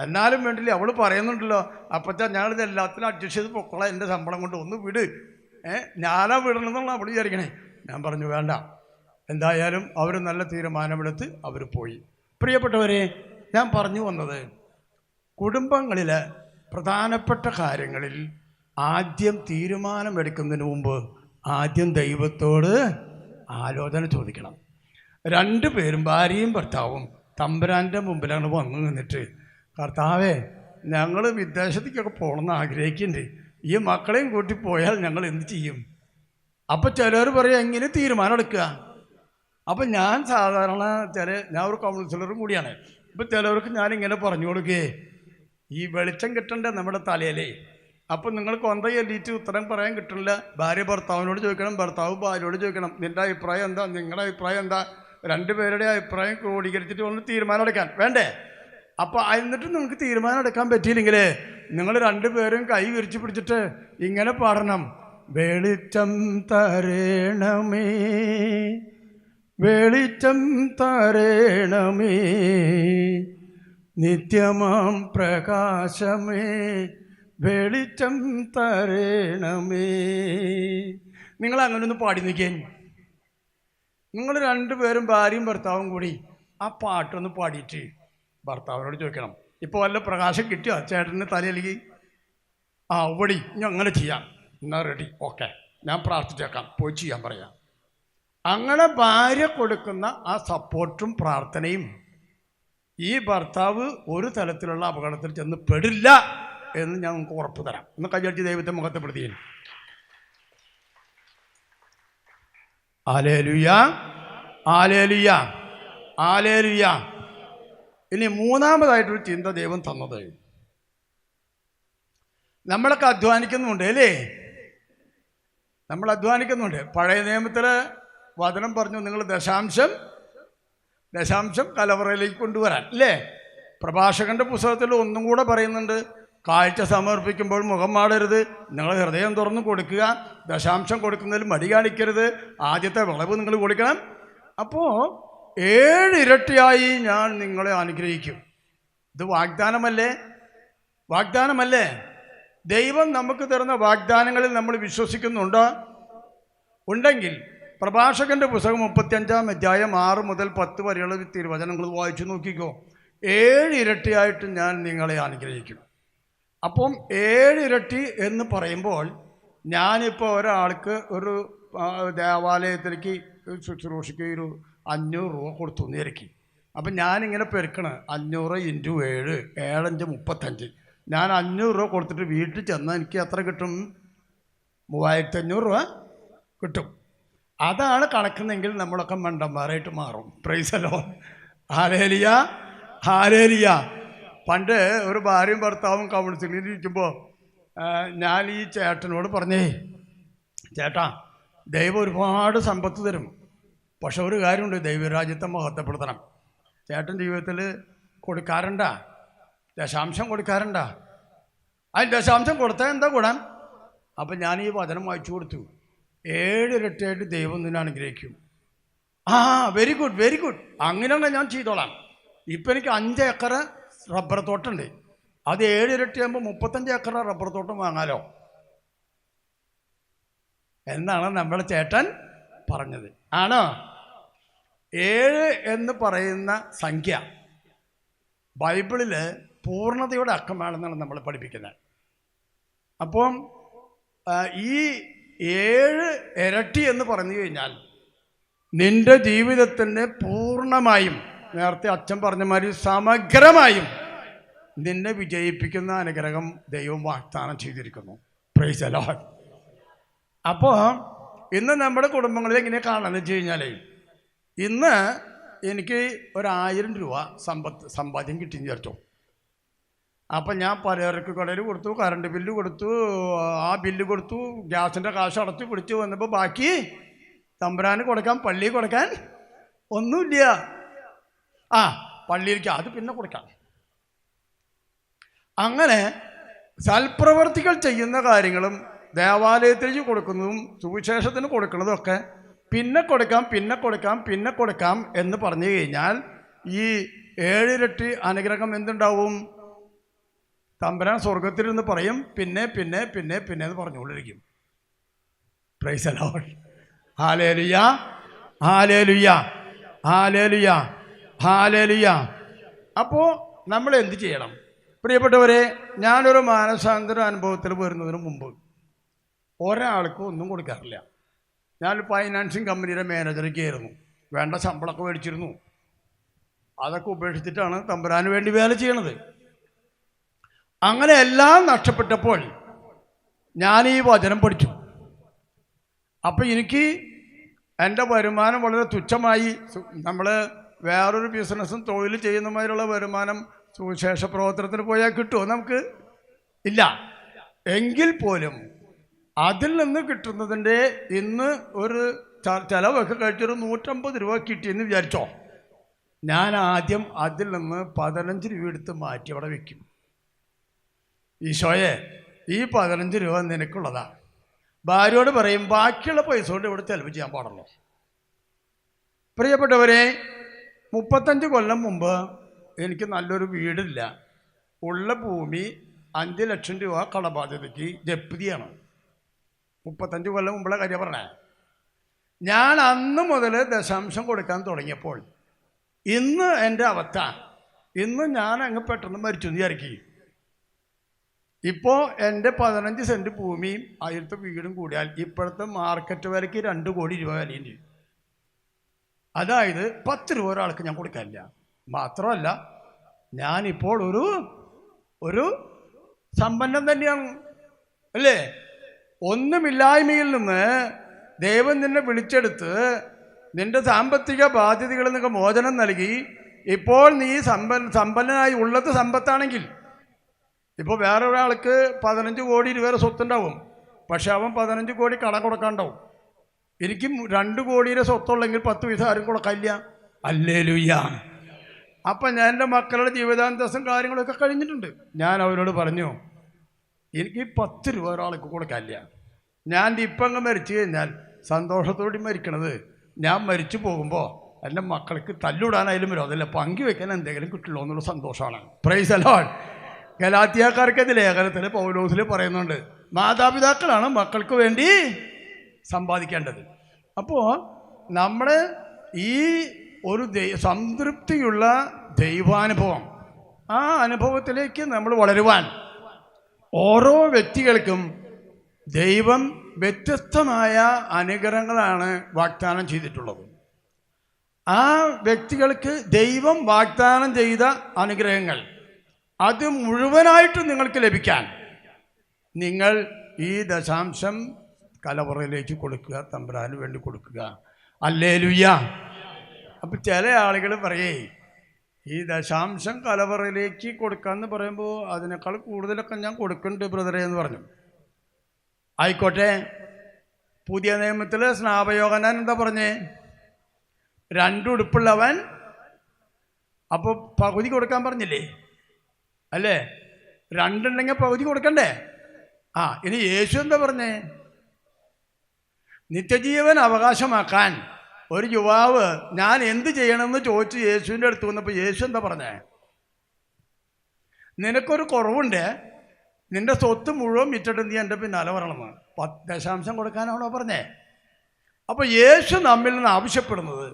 എന്നാലും വേണ്ടില്ല, അവൾ പറയുന്നുണ്ടല്ലോ, അപ്പോഴത്തെ ഞങ്ങളിത് എല്ലാത്തിനും അഡ്ജസ്റ്റ് ചെയ്ത് പൊക്കോളാം, എൻ്റെ ശമ്പളം കൊണ്ട് ഒന്ന് വിട്, ഞാനാ വിടണമെന്നുള്ള അവൾ വിചാരിക്കണേ. ഞാൻ പറഞ്ഞു വേണ്ട. എന്തായാലും അവർ നല്ല തീരുമാനമെടുത്ത് അവർ പോയി. പ്രിയപ്പെട്ടവരെ, ഞാൻ പറഞ്ഞു വന്നത് കുടുംബങ്ങളിൽ പ്രധാനപ്പെട്ട കാര്യങ്ങളിൽ ആദ്യം തീരുമാനമെടുക്കുന്നതിന് മുമ്പ് ആദ്യം ദൈവത്തോട് ആലോചന ചോദിക്കണം. രണ്ടുപേരും ഭാര്യയും ഭർത്താവും തമ്പുരാൻ്റെ മുമ്പിലാണ് വന്നു നിന്നിട്ട്, കർത്താവേ ഞങ്ങൾ വിദേശത്തേക്കൊക്കെ പോകണമെന്ന് ആഗ്രഹിക്കുന്നുണ്ട്, ഈ മക്കളെയും കൂട്ടി പോയാൽ ഞങ്ങൾ എന്ത് ചെയ്യും? അപ്പം ചിലർ പറയും എങ്ങനെ തീരുമാനം എടുക്കുക? അപ്പം ഞാൻ സാധാരണ ഞാൻ ഒരു കൗൺസിലറും കൂടിയാണ്. ഇപ്പം ചിലവർക്ക് ഞാനിങ്ങനെ പറഞ്ഞു കൊടുക്കേ, ഈ വെളിച്ചം കിട്ടണ്ടേ നമ്മുടെ തലയിലേ. അപ്പം നിങ്ങൾ കൊന്ത ചൊല്ലിയിട്ട് ഉത്തരം പറയാൻ കിട്ടണില്ല. ഭാര്യ ഭർത്താവിനോട് ചോദിക്കണം, ഭർത്താവ് ഭാര്യയോട് ചോദിക്കണം, നിൻ്റെ അഭിപ്രായം എന്താ, നിങ്ങളുടെ അഭിപ്രായം എന്താ, രണ്ടുപേരുടെ അഭിപ്രായം ക്രോഡീകരിച്ചിട്ട് ഒന്ന് തീരുമാനം എടുക്കാൻ വേണ്ടേ? അപ്പോൾ എന്നിട്ട് നിങ്ങൾക്ക് തീരുമാനം എടുക്കാൻ പറ്റിയില്ലെങ്കിൽ നിങ്ങൾ രണ്ടുപേരും കൈ വിരിച്ച് പിടിച്ചിട്ട് ഇങ്ങനെ പാടണം, വെളിച്ചം തരേണമേ, വെളിച്ചം തരേണമേ, നിത്യമാം പ്രകാശമേ, വെളിച്ചം തരേണമേ. നിങ്ങൾ അങ്ങനെ ഒന്ന് പാടി നിൽക്കാൻ. നിങ്ങൾ രണ്ടുപേരും ഭാര്യയും ഭർത്താവും കൂടി ആ പാട്ടൊന്ന് പാടിയിട്ട് ഭർത്താവിനോട് ചോദിക്കണം, ഇപ്പോൾ വല്ല പ്രകാശം കിട്ടിയോ ചേട്ടന് തലയിലേക്ക്? ഓടി ഇനി അങ്ങനെ ചെയ്യാം, എന്നാൽ റെഡി, ഓക്കെ, ഞാൻ പ്രാർത്ഥിച്ചേക്കാം, പോയി ചെയ്യാൻ പറയാം. അങ്ങനെ ഭാര്യ കൊടുക്കുന്ന ആ സപ്പോർട്ടും പ്രാർത്ഥനയും ഈ ഭർത്താവ് ഒരു തരത്തിലുള്ള അപകടത്തിൽ ചെന്ന് പെടില്ല എന്ന് ഞാൻ നിങ്ങൾക്ക് ഉറപ്പ് തരാം. ഒന്ന് കൈയടിച്ച് ദൈവത്തെ മുഖത്തെപ്പെടുത്തിയേ. Hallelujah, hallelujah, hallelujah. ഇനി മൂന്നാമതായിട്ടൊരു ചിന്ത ദൈവം തന്നത്, നമ്മളൊക്കെ അധ്വാനിക്കുന്നുണ്ട് അല്ലേ? നമ്മൾ അധ്വാനിക്കുന്നുണ്ട്. പഴയ നിയമത്തിലെ വചനം പറഞ്ഞു, നിങ്ങൾ ദശാംശം കലവറയിലേക്ക് കൊണ്ടുവരാൻ അല്ലേ? പ്രഭാഷകന്റെ പുസ്തകത്തിൽ ഒന്നും കൂടെ പറയുന്നുണ്ട്, കാഴ്ച സമർപ്പിക്കുമ്പോൾ മുഖം മാടരുത്, നിങ്ങൾ ഹൃദയം തുറന്ന് കൊടുക്കുക, ദശാംശം കൊടുക്കുന്നതിൽ മടി കാണിക്കരുത്, ആദ്യത്തെ വിളവ് നിങ്ങൾ കൊടുക്കണം, അപ്പോൾ 7 ഇരട്ടിയായി ഞാൻ നിങ്ങളെ അനുഗ്രഹിക്കും. ഇത് വാഗ്ദാനമല്ലേ? ദൈവം നമുക്ക് തരുന്ന വാഗ്ദാനങ്ങളിൽ നമ്മൾ വിശ്വസിക്കുന്നുണ്ടോ? ഉണ്ടെങ്കിൽ പ്രഭാഷകന്റെ പുസ്തകം 35-ാം അധ്യായം 6 മുതൽ 10 വരെയുള്ള തിരുവചനങ്ങൾ വായിച്ചു നോക്കിക്കോ. 7 ഇരട്ടിയായിട്ട് ഞാൻ നിങ്ങളെ അനുഗ്രഹിക്കും. അപ്പം 7 ഇരട്ടി എന്ന് പറയുമ്പോൾ, ഞാനിപ്പോൾ ഒരാൾക്ക് ഒരു ദേവാലയത്തിലേക്ക് ശുശ്രൂഷയ്ക്ക് ഒരു 500 രൂപ കൊടുത്തു എന്നിരിക്കും. അപ്പം ഞാനിങ്ങനെ പെരുക്കണം, 500 × 7, 7 × 35. ഞാൻ 500 രൂപ കൊടുത്തിട്ട് വീട്ടിൽ ചെന്നാൽ എനിക്ക് എത്ര കിട്ടും? 3500 രൂപ കിട്ടും. അതാണ് കണക്കുന്നെങ്കിൽ നമ്മളൊക്കെ മണ്ടന്മാരായിട്ട് മാറും. Price the Lord, hallelujah, hallelujah. പണ്ട് ഒരു ഭാര്യയും ഭർത്താവും കൗൺസിലിൽ ഇരിക്കുമ്പോൾ ഞാൻ ഈ ചേട്ടനോട് പറഞ്ഞേ, ചേട്ടാ ദൈവം ഒരുപാട് സമ്പത്ത് തരും, പക്ഷെ ഒരു കാര്യമുണ്ട്, ദൈവരാജ്യത്തെ മഹത്വപ്പെടുത്തണം. ചേട്ടൻ ജീവിതത്തിൽ കൊടുക്കാറുണ്ടാ? ദശാംശം കൊടുക്കാറുണ്ടാ? അതിന് ദശാംശം കൊടുത്താൽ എന്താ ഗുണം? അപ്പം ഞാൻ ഈ വചനം വായിച്ചു കൊടുത്തു, 7 ഇരട്ടിയായിട്ട് ദൈവം നിന്നെ അനുഗ്രഹിക്കും. വെരി ഗുഡ്, അങ്ങനെയാണ് ഞാൻ ചെയ്തോളാം. ഇപ്പം എനിക്ക് 5 ഏക്കർ റബ്ബർ തോട്ടമുണ്ട്. അത് 7 ഇരട്ടിയാകുമ്പോൾ 35 ഏക്കർ റബ്ബർ തോട്ടം വാങ്ങാലോ എന്നാണ് നമ്മുടെ ചേട്ടൻ പറഞ്ഞത്. ആണോ? 7 എന്ന് പറയുന്ന സംഖ്യ ബൈബിളിൽ പൂർണ്ണതയുടെ അക്കമാണെന്നാണ് നമ്മൾ പഠിപ്പിക്കുന്നത്. അപ്പം ഈ 7 ഇരട്ടി എന്ന് പറഞ്ഞു കഴിഞ്ഞാൽ നിന്റെ ജീവിതത്തിൻ്റെ പൂർണ്ണമായും, നേരത്തെ അച്ഛൻ പറഞ്ഞ മാതിരി സമഗ്രമായും നിന്നെ വിജയിപ്പിക്കുന്ന അനുഗ്രഹം ദൈവം വാഗ്ദാനം ചെയ്തിരിക്കുന്നു. Price the Lord. അപ്പോൾ ഇന്ന് നമ്മുടെ കുടുംബങ്ങളിൽ എങ്ങനെ കാണാമെന്ന് വെച്ച് കഴിഞ്ഞാൽ, ഇന്ന് എനിക്ക് 1000 രൂപ സമ്പാദ്യം കിട്ടിയെന്ന് വിചാരിച്ചോ. അപ്പം ഞാൻ പലചരക്ക് കടയിൽ കൊടുത്തു, കറണ്ട് ബില്ല് കൊടുത്തു, ആ ബില്ല് കൊടുത്തു, ഗ്യാസിൻ്റെ കാശ് അടച്ചു പിടിച്ച് വന്നപ്പോൾ ബാക്കി തമ്പുരാന് കൊടുക്കാൻ, പള്ളിയിൽ കൊടുക്കാൻ ഒന്നുമില്ല. പള്ളിയിലേക്ക് അത് പിന്നെ കൊടുക്കാം. അങ്ങനെ സൽപ്രവർത്തികൾ ചെയ്യുന്ന കാര്യങ്ങളും ദേവാലയത്തിലേക്ക് കൊടുക്കുന്നതും സുവിശേഷത്തിന് കൊടുക്കുന്നതും ഒക്കെ പിന്നെ കൊടുക്കാം എന്ന് പറഞ്ഞു കഴിഞ്ഞാൽ ഈ 7 ഇരട്ടി അനുഗ്രഹം എന്തുണ്ടാവും? തമ്പുരാൻ സ്വർഗത്തിലിരുന്ന് പറയും പിന്നെ എന്ന് പറഞ്ഞുകൊണ്ടിരിക്കും. Price the Lord. Hallelujah, hallelujah, hallelujah, hallelujah. അപ്പോൾ നമ്മൾ എന്ത് ചെയ്യണം? പ്രിയപ്പെട്ടവരെ, ഞാനൊരു മാനസാന്തര അനുഭവത്തിൽ വരുന്നതിന് മുമ്പ് ഒരാൾക്കും ഒന്നും കൊടുക്കാറില്ല. ഞാൻ ഫൈനാൻസിങ് കമ്പനിയുടെ മാനേജറൊക്കെ ആയിരുന്നു. വേണ്ട ശമ്പളമൊക്കെ മേടിച്ചിരുന്നു. അതൊക്കെ ഉപേക്ഷിച്ചിട്ടാണ് തമ്പുരാന് വേണ്ടി വേല ചെയ്യണത്. അങ്ങനെ എല്ലാം നഷ്ടപ്പെട്ടപ്പോൾ ഞാൻ ഈ വചനം പഠിച്ചു. അപ്പം എനിക്ക് എൻ്റെ വരുമാനം വളരെ തുച്ഛമായി. നമ്മൾ വേറൊരു ബിസിനസ്സും തൊഴിൽ ചെയ്യുന്നമാതിരിയുള്ള വരുമാനം സുവിശേഷ പ്രവർത്തനത്തിന് പോയാൽ കിട്ടുമോ? നമുക്ക് ഇല്ല. എങ്കിൽ പോലും അതിൽ നിന്ന് കിട്ടുന്നതിൻ്റെ ഇന്ന് ഒരു ചിലവൊക്കെ കഴിച്ചൊരു 150 രൂപ കിട്ടിയെന്ന് വിചാരിച്ചോ. ഞാൻ ആദ്യം അതിൽ നിന്ന് 15 രൂപ എടുത്ത് മാറ്റി അവിടെ വയ്ക്കും. ഈശോയെ, ഈ 15 രൂപ നിനക്കുള്ളതാണ്. ഭാര്യയോട് പറയും, ബാക്കിയുള്ള പൈസ കൊണ്ട് ഇവിടെ ചെലവ് ചെയ്യാൻ പാടുള്ളൂ. പ്രിയപ്പെട്ടവരെ, 35 കൊല്ലം മുമ്പ് എനിക്ക് നല്ലൊരു വീടില്ല. ഉള്ള ഭൂമി 5 ലക്ഷം രൂപ കടബാധ്യതയ്ക്ക് ജപ്തിയാണ്. 35 കൊല്ലം മുമ്പുള്ള കാര്യം പറഞ്ഞേ. ഞാൻ അന്ന് മുതൽ ദശാംശം കൊടുക്കാൻ തുടങ്ങിയപ്പോൾ ഇന്ന് എൻ്റെ അവസ്ഥ, ഇന്ന് ഞാൻ അങ്ങ് പെട്ടെന്ന് മരിച്ചു എന്ന് വിചാരിക്കും. ഇപ്പോൾ എൻ്റെ 15 സെൻറ്റ് ഭൂമിയും അതിലത്തെ വീടും കൂടിയാൽ ഇപ്പോഴത്തെ മാർക്കറ്റ് വിലയ്ക്ക് 2 കോടി രൂപ വിലയുണ്ട്. അതായത് 10 രൂപ ഒരാൾക്ക് ഞാൻ കൊടുക്കാനില്ല. മാത്രമല്ല, ഞാനിപ്പോൾ ഒരു സമ്പന്നൻ തന്നെയാണ്, അല്ലേ? ഒന്നുമില്ലായ്മയിൽ നിന്ന് ദൈവം നിന്നെ വിളിച്ചെടുത്ത് നിന്റെ സാമ്പത്തിക ബാധ്യതകളിൽ നിന്നൊക്കെ മോചനം നൽകി ഇപ്പോൾ നീ സമ്പന്നനായി ഉള്ളത് സമ്പത്താണെങ്കിൽ, ഇപ്പോൾ വേറെ ഒരാൾക്ക് 15 കോടി രൂപയുടെ സ്വത്തുണ്ടാവും. പക്ഷെ അവൻ 15 കോടി കട കൊടുക്കാണ്ടാവും. എനിക്ക് 2 കോടിയുടെ സ്വത്തുള്ളെങ്കിൽ 10 പൈസ ആരും കൊടുക്കില്ല. ഹല്ലേലൂയ. അപ്പം ഞാൻ എൻ്റെ മക്കളുടെ ജീവിതാന്തസ്സും കാര്യങ്ങളൊക്കെ കഴിഞ്ഞിട്ടുണ്ട്. ഞാൻ അവരോട് പറഞ്ഞു, എനിക്ക് 10 രൂപ ഒരാൾക്ക് കൊടുക്കാനില്ല. ഞാൻ ഇപ്പം അങ്ങ് മരിച്ചു കഴിഞ്ഞാൽ സന്തോഷത്തോടെ മരിക്കണത്, ഞാൻ മരിച്ചു പോകുമ്പോൾ എൻ്റെ മക്കൾക്ക് തല്ലിടാനായാലും വരും, അതല്ല പങ്കുവെക്കാൻ എന്തെങ്കിലും കിട്ടുള്ളൂ എന്നുള്ള സന്തോഷമാണ്. Price the Lord. ഗലാത്യക്കാർക്ക് ലേഖനത്തിൽ പൗലോസിൽ പറയുന്നുണ്ട്, മാതാപിതാക്കളാണ് മക്കൾക്ക് വേണ്ടി സമ്പാദിക്കേണ്ടത്. അപ്പോൾ നമ്മുടെ ഈ ഒരു സംതൃപ്തിയുള്ള ദൈവാനുഭവം, ആ അനുഭവത്തിലേക്ക് നമ്മൾ വളരുവാൻ ഓരോ വ്യക്തികൾക്കും ദൈവം വ്യത്യസ്തമായ അനുഗ്രഹങ്ങളാണ് വാഗ്ദാനം ചെയ്തിട്ടുള്ളത്. ആ വ്യക്തികൾക്ക് ദൈവം വാഗ്ദാനം ചെയ്ത അനുഗ്രഹങ്ങൾ അത് മുഴുവനായിട്ട് നിങ്ങൾക്ക് ലഭിക്കാൻ നിങ്ങൾ ഈ ദശാംശം കലവറയിലേക്ക് കൊടുക്കുക, തമ്പുരാന് വേണ്ടി കൊടുക്കുക. ഹല്ലേലൂയ. അപ്പം ചില ആളുകൾ പറയേ, ഈ ദശാംശം കലവറയിലേക്ക് കൊടുക്കാമെന്ന് പറയുമ്പോൾ അതിനേക്കാൾ കൂടുതലൊക്കെ ഞാൻ കൊടുക്കുന്നുണ്ട് ബ്രദറെ എന്ന് പറഞ്ഞു. ആയിക്കോട്ടെ. പുതിയ നിയമത്തിൽ സ്നാപയോഹന്നാൻ എന്താ പറഞ്ഞേ? 2 ഉടുപ്പുള്ളവൻ അപ്പോൾ പകുതി കൊടുക്കാൻ പറഞ്ഞില്ലേ? അല്ലേ? 2 ഉണ്ടെങ്കിൽ പകുതി കൊടുക്കണ്ടേ? ഇനി യേശു എന്താ പറഞ്ഞേ? നിത്യജീവൻ അവകാശമാക്കാൻ ഒരു യുവാവ് ഞാൻ എന്ത് ചെയ്യണമെന്ന് ചോദിച്ച് യേശുവിൻ്റെ അടുത്ത് വന്നപ്പോൾ യേശു എന്താ പറഞ്ഞേ? നിനക്കൊരു കുറവുണ്ട്, നിന്റെ സ്വത്ത് മുഴുവൻ വിറ്റിട്ട് നീ എൻ്റെ പിന്നാലെ വരണമെന്ന്. 10% കൊടുക്കാനാണോ പറഞ്ഞേ? അപ്പോൾ യേശു നമ്മിൽ നിന്ന് ആവശ്യപ്പെടുന്നത്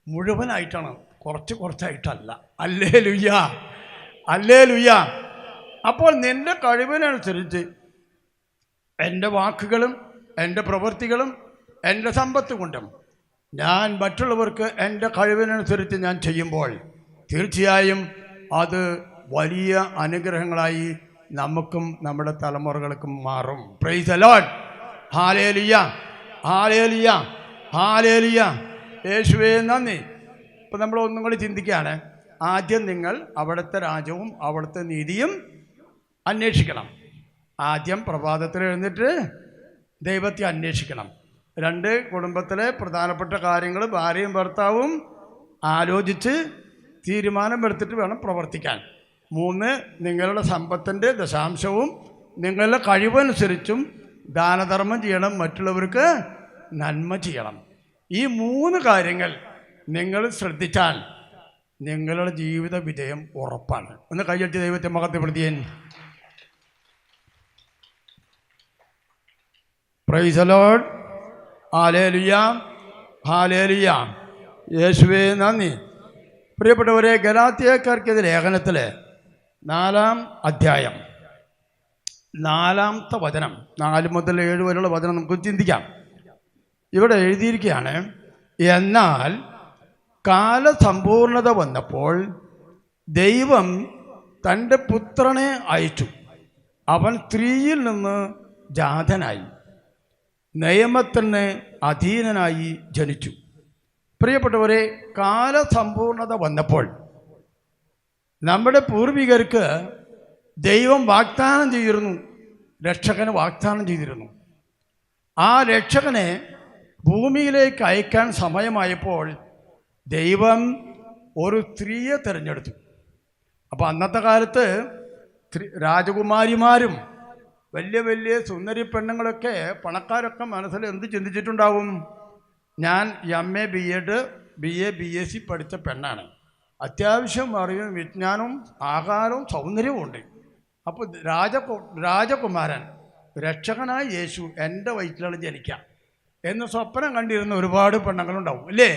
മുഴുവനായിട്ടാണ്, കുറച്ചായിട്ടല്ല. Hallelujah, hallelujah. അപ്പോൾ നിന്റെ കഴിവിനനുസരിച്ച് എൻ്റെ വാക്കുകളും എൻ്റെ പ്രവൃത്തികളും എൻ്റെ സമ്പത്ത് കൊണ്ടും ഞാൻ മറ്റുള്ളവർക്ക് എൻ്റെ കഴിവിനനുസരിച്ച് ഞാൻ ചെയ്യുമ്പോൾ തീർച്ചയായും അത് വലിയ അനുഗ്രഹങ്ങളായി നമുക്കും നമ്മുടെ തലമുറകൾക്കും മാറും. Price the Lord. Hallelujah, hallelujah, hallelujah. യേശുവേ നന്ദി. ഇപ്പം നമ്മൾ ഒന്നും കൂടി ചിന്തിക്കുകയാണ്. ആദ്യം നിങ്ങൾ അവിടുത്തെ രാജ്യവും അവിടുത്തെ നീതിയും അന്വേഷിക്കണം. ആദ്യം പ്രഭാതത്തിൽ എഴുന്നിട്ട് ദൈവത്തെ അന്വേഷിക്കണം. 2, കുടുംബത്തിലെ പ്രധാനപ്പെട്ട കാര്യങ്ങൾ ഭാര്യയും ഭർത്താവും ആലോചിച്ച് തീരുമാനമെടുത്തിട്ട് വേണം പ്രവർത്തിക്കാൻ. 3, നിങ്ങളുടെ സമ്പത്തിൻ്റെ ദശാംശവും നിങ്ങളുടെ കഴിവനുസരിച്ചും ദാനധർമ്മം ചെയ്യണം, മറ്റുള്ളവർക്ക് നന്മ ചെയ്യണം. ഈ 3 കാര്യങ്ങൾ നിങ്ങൾ ശ്രദ്ധിച്ചാൽ നിങ്ങളുടെ ജീവിത വിജയം ഉറപ്പാണ്. ഒന്ന് കൈയടിച്ച് ദൈവത്തെ മഹത്വപ്പെടുത്തിയൻ. Praise the Lord. Hallelujah, hallelujah. യേശുവേ നന്ദി. പ്രിയപ്പെട്ടവരെ, ഗലാത്യക്കാർക്കെതിരെ ലേഖനത്തിൽ 4-ാം അധ്യായം 4-ാമത്തെ വചനം, 4 മുതൽ 7 വരെയുള്ള വചനം നമുക്ക് ചിന്തിക്കാം. ഇവിടെ എഴുതിയിരിക്കുകയാണ്, എന്നാൽ കാലസമ്പൂർണത വന്നപ്പോൾ ദൈവം തൻ്റെ പുത്രനെ അയച്ചു. അവൻ സ്ത്രീയിൽ നിന്ന് ജാതനായി, നിയമത്തിന് അധീനനായി ജനിച്ചു. പ്രിയപ്പെട്ടവരെ, കാലസമ്പൂർണത വന്നപ്പോൾ നമ്മുടെ പൂർവികർക്ക് ദൈവം വാഗ്ദാനം ചെയ്തിരുന്നു, രക്ഷകന് വാഗ്ദാനം ചെയ്തിരുന്നു. ആ രക്ഷകനെ ഭൂമിയിലേക്ക് അയക്കാൻ സമയമായപ്പോൾ ദൈവം ഒരു സ്ത്രീയെ തിരഞ്ഞെടുത്തു. അപ്പോൾ അന്നത്തെ കാലത്ത് രാജകുമാരിമാരും വലിയ വലിയ സുന്ദരി പെണ്ണുങ്ങളൊക്കെ, പണക്കാരൊക്കെ മനസ്സിൽ എന്ത് ചിന്തിച്ചിട്ടുണ്ടാവും? ഞാൻ MA B.Ed BA BSc പഠിച്ച പെണ്ണാണ്, അത്യാവശ്യം അറിവും വിജ്ഞാനവും ആഹാരവും സൗന്ദര്യവും ഉണ്ട്. അപ്പോൾ രാജകുമാരൻ രക്ഷകനായ യേശു എൻ്റെ വയറ്റിലാണ് ജനിക്കാം എന്ന് സ്വപ്നം കണ്ടിരുന്ന ഒരുപാട് പെണ്ണുങ്ങളുണ്ടാവും, ഇല്ലേ?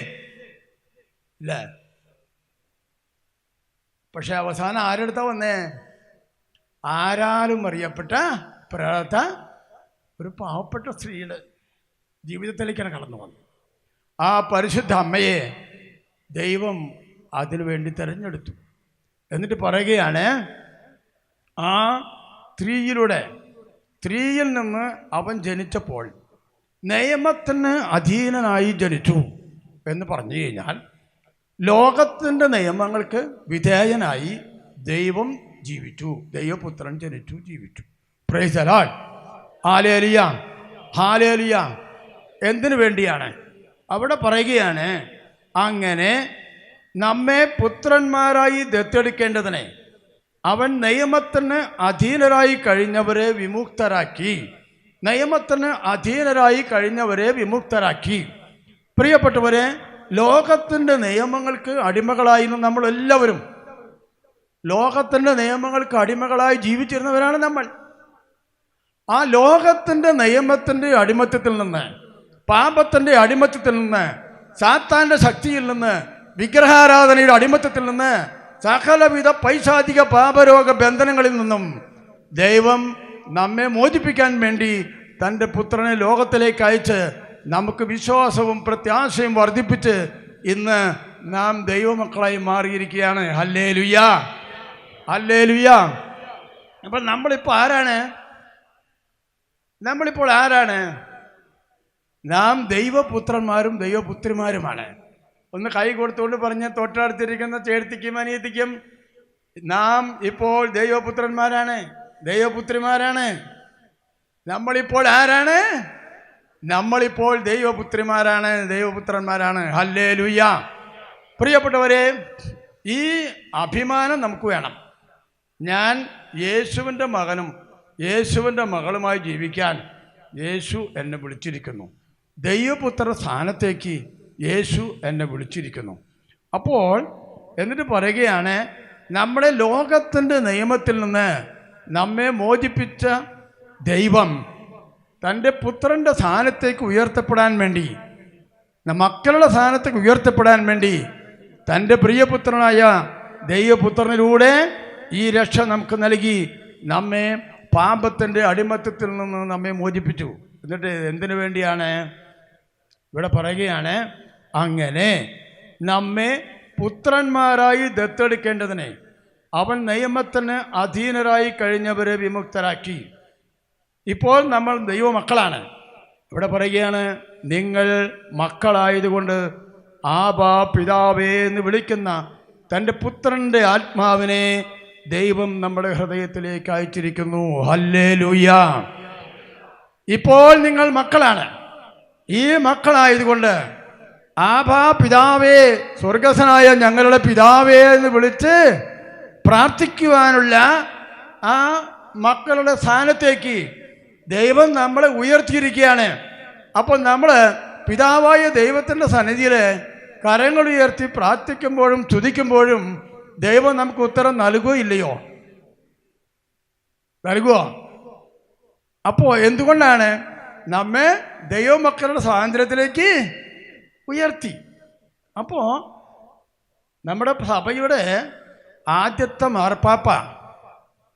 ഇല്ലേ? പക്ഷെ അവസാനം ആരെടുത്താ വന്നേ? ആരാലും അറിയപ്പെട്ട പ്രേത ഒരു പാവപ്പെട്ട സ്ത്രീയുടെ ജീവിതത്തിലേക്കാണ് കടന്നു വന്നത്. ആ പരിശുദ്ധ അമ്മയെ ദൈവം അതിനു വേണ്ടി തിരഞ്ഞെടുത്തു. എന്നിട്ട് പറയുകയാണ്, ആ സ്ത്രീയിൽ നിന്ന് അവൻ ജനിച്ചപ്പോൾ നിയമത്തിന് അധീനനായി ജനിച്ചു എന്ന് പറഞ്ഞു കഴിഞ്ഞാൽ ലോകത്തിൻ്റെ നിയമങ്ങൾക്ക് വിധേയനായി ദൈവം ജീവിച്ചു, ദൈവപുത്രൻ ജനിച്ചു, ജീവിച്ചു. Price the Lord. Hallelujah, hallelujah. എന്തിനു വേണ്ടിയാണ്? അവിടെ പറയുകയാണ്, അങ്ങനെ നമ്മെ പുത്രന്മാരായി ദത്തെടുക്കേണ്ടതിനെ അവൻ നിയമത്തിന് അധീനരായി കഴിഞ്ഞവരെ വിമുക്തരാക്കി, നിയമത്തിന് അധീനരായി കഴിഞ്ഞവരെ വിമുക്തരാക്കി. പ്രിയപ്പെട്ടവരെ, ലോകത്തിൻ്റെ നിയമങ്ങൾക്ക് അടിമകളായിരുന്നു നമ്മളെല്ലാവരും. ലോകത്തിൻ്റെ നിയമങ്ങൾക്ക് അടിമകളായി ജീവിച്ചിരുന്നവരാണ് നമ്മൾ. ആ ലോകത്തിൻ്റെ നിയമത്തിൻ്റെ അടിമത്തത്തിൽ നിന്ന്, പാപത്തിൻ്റെ അടിമത്തത്തിൽ നിന്ന്, സാത്താൻ്റെ ശക്തിയിൽ നിന്ന്, വിഗ്രഹാരാധനയുടെ അടിമത്തത്തിൽ നിന്ന്, സകലവിധ പൈശാചിക പാപരോഗ ബന്ധനങ്ങളിൽ നിന്നും ദൈവം നമ്മെ മോചിപ്പിക്കാൻ വേണ്ടി തൻ്റെ പുത്രനെ ലോകത്തിലേക്ക് അയച്ച് നമുക്ക് വിശ്വാസവും പ്രത്യാശയും വർദ്ധിപ്പിച്ച് ഇന്ന് നാം ദൈവമക്കളായി മാറിയിരിക്കുകയാണ്. Hallelujah, hallelujah. അപ്പോൾ നമ്മളിപ്പോൾ ആരാണ്? നാം ദൈവപുത്രന്മാരും ദൈവപുത്രിമാരുമാണ്. ഒന്ന് കൈ കൊടുത്തുകൊണ്ട് പറഞ്ഞ് തൊട്ടടുത്തിരിക്കുന്ന ചേർത്തിക്കും അനിയത്തിക്കും, നാം ഇപ്പോൾ ദൈവപുത്രന്മാരാണ്, ദൈവപുത്രിമാരാണ്. നമ്മളിപ്പോൾ ആരാണ്? നമ്മളിപ്പോൾ ദൈവപുത്രിമാരാണ്, ദൈവപുത്രന്മാരാണ്. ഹല്ലേലൂയ. പ്രിയപ്പെട്ടവരെ, ഈ അഭിമാനം നമുക്ക് വേണം. ഞാൻ യേശുവിൻ്റെ മകനും യേശുവിൻ്റെ മകളുമായി ജീവിക്കാൻ യേശു എന്നെ വിളിച്ചിരിക്കുന്നു. ദൈവപുത്ര സ്ഥാനത്തേക്ക് യേശു എന്നെ വിളിച്ചിരിക്കുന്നു. അപ്പോൾ എന്നിട്ട് പറയുകയാണ്, നമ്മുടെ ലോകത്തിൻ്റെ നിയമത്തിൽ നിന്ന് നമ്മെ മോചിപ്പിച്ച ദൈവം തൻ്റെ പുത്രൻ്റെ സ്ഥാനത്തേക്ക് ഉയർത്തപ്പെടാൻ വേണ്ടി, മക്കളുടെ സ്ഥാനത്തേക്ക് ഉയർത്തപ്പെടാൻ വേണ്ടി തൻ്റെ പ്രിയപുത്രനായ ദൈവപുത്രനിലൂടെ ഈ രക്ഷ നമുക്ക് നൽകി നമ്മെ പാപത്തിൻ്റെ അടിമത്തത്തിൽ നിന്ന് നമ്മെ മോചിപ്പിച്ചു. എന്നിട്ട് എന്തിനു വേണ്ടിയാണ്? ഇവിടെ പറയുകയാണ്, അങ്ങനെ നമ്മെ പുത്രന്മാരായി ദത്തെടുക്കേണ്ടതിനെ അവൻ നിയമത്തിന് അധീനരായി കഴിഞ്ഞവരെ വിമുക്തരാക്കി. ഇപ്പോൾ നമ്മൾ ദൈവമക്കളാണ്. ഇവിടെ പറയുകയാണ്, നിങ്ങൾ മക്കളായതുകൊണ്ട് ആബാ പിതാവേ എന്ന് വിളിക്കുന്ന തൻ്റെ പുത്രൻ്റെ ആത്മാവിനെ ദൈവം നമ്മുടെ ഹൃദയത്തിലേക്ക് അയച്ചിരിക്കുന്നു. ഹല്ലേലൂയ. ഇപ്പോൾ നിങ്ങൾ മക്കളാണ്. ഈ മക്കളായതുകൊണ്ട് ആബാ പിതാവേ, സ്വർഗസ്ഥനായ ഞങ്ങളുടെ പിതാവേ എന്ന് വിളിച്ച് പ്രാർത്ഥിക്കുവാനുള്ള ആ മക്കളുടെ സ്ഥാനത്തേക്ക് ദൈവം നമ്മളെ ഉയർത്തിയിരിക്കുകയാണ്. അപ്പോൾ നമ്മൾ പിതാവായ ദൈവത്തിൻ്റെ സന്നിധിയിൽ കരങ്ങൾ ഉയർത്തി പ്രാർത്ഥിക്കുമ്പോഴും സ്തുതിക്കുമ്പോഴും ദൈവം നമുക്ക് ഉത്തരം നൽകുകയോ ഇല്ലയോ? നൽകുമോ? അപ്പോൾ എന്തുകൊണ്ടാണ് നമ്മെ ദൈവമക്കളുടെ സ്വാതന്ത്ര്യത്തിലേക്ക് ഉയർത്തി? അപ്പോൾ നമ്മുടെ സഭയുടെ ആദ്യത്തെ മാർപ്പാപ്പ